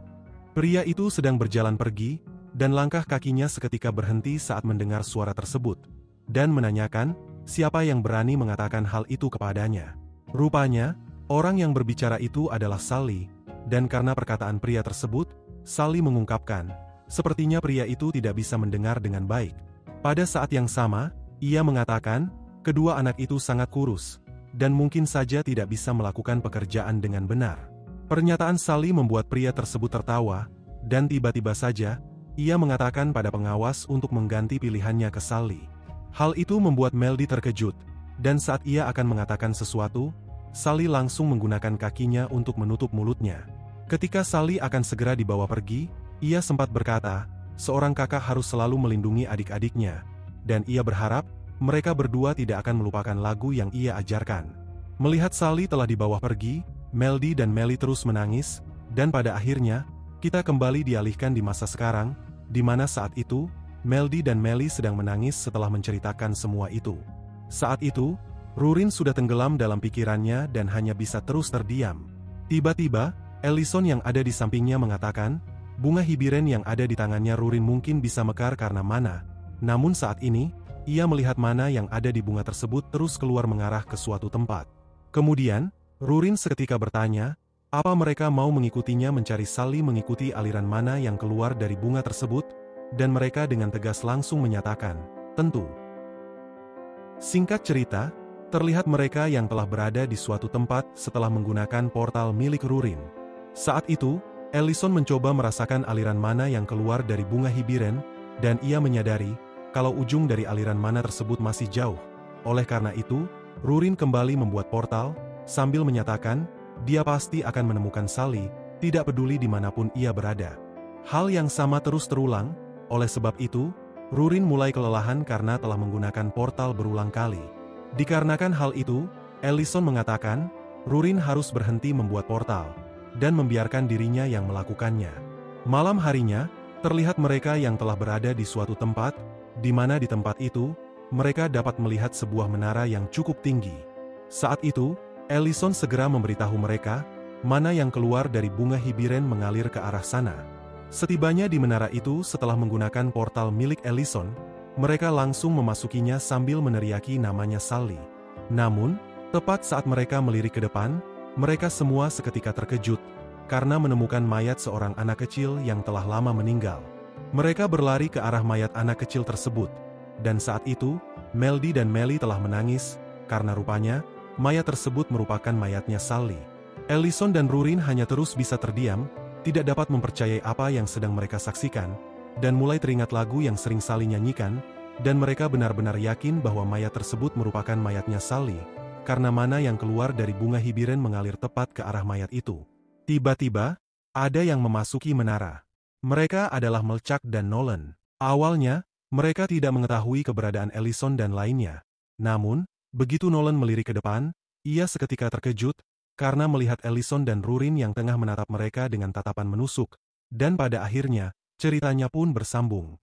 Pria itu sedang berjalan pergi, dan langkah kakinya seketika berhenti saat mendengar suara tersebut, dan menanyakan, siapa yang berani mengatakan hal itu kepadanya. Rupanya, orang yang berbicara itu adalah Sally, dan karena perkataan pria tersebut, Sally mengungkapkan, sepertinya pria itu tidak bisa mendengar dengan baik. Pada saat yang sama, ia mengatakan, kedua anak itu sangat kurus, dan mungkin saja tidak bisa melakukan pekerjaan dengan benar. Pernyataan Sally membuat pria tersebut tertawa, dan tiba-tiba saja, ia mengatakan pada pengawas untuk mengganti pilihannya ke Sally. Hal itu membuat Melody terkejut, dan saat ia akan mengatakan sesuatu, Sally langsung menggunakan kakinya untuk menutup mulutnya. Ketika Sally akan segera dibawa pergi, ia sempat berkata, seorang kakak harus selalu melindungi adik-adiknya. dan ia berharap mereka berdua tidak akan melupakan lagu yang ia ajarkan. Melihat Sally telah dibawa pergi, Melody dan Melly terus menangis, dan pada akhirnya, kita kembali dialihkan di masa sekarang, di mana saat itu, Melody dan Melly sedang menangis setelah menceritakan semua itu. Saat itu, Rurin sudah tenggelam dalam pikirannya dan hanya bisa terus terdiam. Tiba-tiba, Ellison yang ada di sampingnya mengatakan, bunga hibiren yang ada di tangannya Rurin mungkin bisa mekar karena mana. Namun saat ini, ia melihat mana yang ada di bunga tersebut terus keluar mengarah ke suatu tempat. Kemudian, Rurin seketika bertanya, apa mereka mau mengikutinya mencari Sally mengikuti aliran mana yang keluar dari bunga tersebut, dan mereka dengan tegas langsung menyatakan, tentu. Singkat cerita, terlihat mereka yang telah berada di suatu tempat setelah menggunakan portal milik Rurin. Saat itu, Ellison mencoba merasakan aliran mana yang keluar dari bunga hibiren, dan ia menyadari kalau ujung dari aliran mana tersebut masih jauh. Oleh karena itu, Rurin kembali membuat portal, sambil menyatakan, dia pasti akan menemukan Sally, tidak peduli dimanapun ia berada. Hal yang sama terus terulang, oleh sebab itu, Rurin mulai kelelahan karena telah menggunakan portal berulang kali. Dikarenakan hal itu, Ellison mengatakan, Rurin harus berhenti membuat portal, dan membiarkan dirinya yang melakukannya. Malam harinya, terlihat mereka yang telah berada di suatu tempat, di mana di tempat itu, mereka dapat melihat sebuah menara yang cukup tinggi. Saat itu, Ellison segera memberitahu mereka, mana yang keluar dari bunga hibiren mengalir ke arah sana. Setibanya di menara itu setelah menggunakan portal milik Ellison, mereka langsung memasukinya sambil meneriaki namanya Sally. Namun, tepat saat mereka melirik ke depan, mereka semua seketika terkejut, karena menemukan mayat seorang anak kecil yang telah lama meninggal. Mereka berlari ke arah mayat anak kecil tersebut, dan saat itu, Melody dan Melly telah menangis, karena rupanya, mayat tersebut merupakan mayatnya Sally. Ellison dan Rurin hanya terus bisa terdiam, tidak dapat mempercayai apa yang sedang mereka saksikan, dan mulai teringat lagu yang sering Sally nyanyikan, dan mereka benar-benar yakin bahwa mayat tersebut merupakan mayatnya Sally, karena mana yang keluar dari bunga hibiren mengalir tepat ke arah mayat itu. Tiba-tiba, ada yang memasuki menara. Mereka adalah Melchak dan Nolan. Awalnya, mereka tidak mengetahui keberadaan Ellison dan lainnya. Namun, begitu Nolan melirik ke depan, ia seketika terkejut, karena melihat Ellison dan Rurin yang tengah menatap mereka dengan tatapan menusuk, dan pada akhirnya, ceritanya pun bersambung.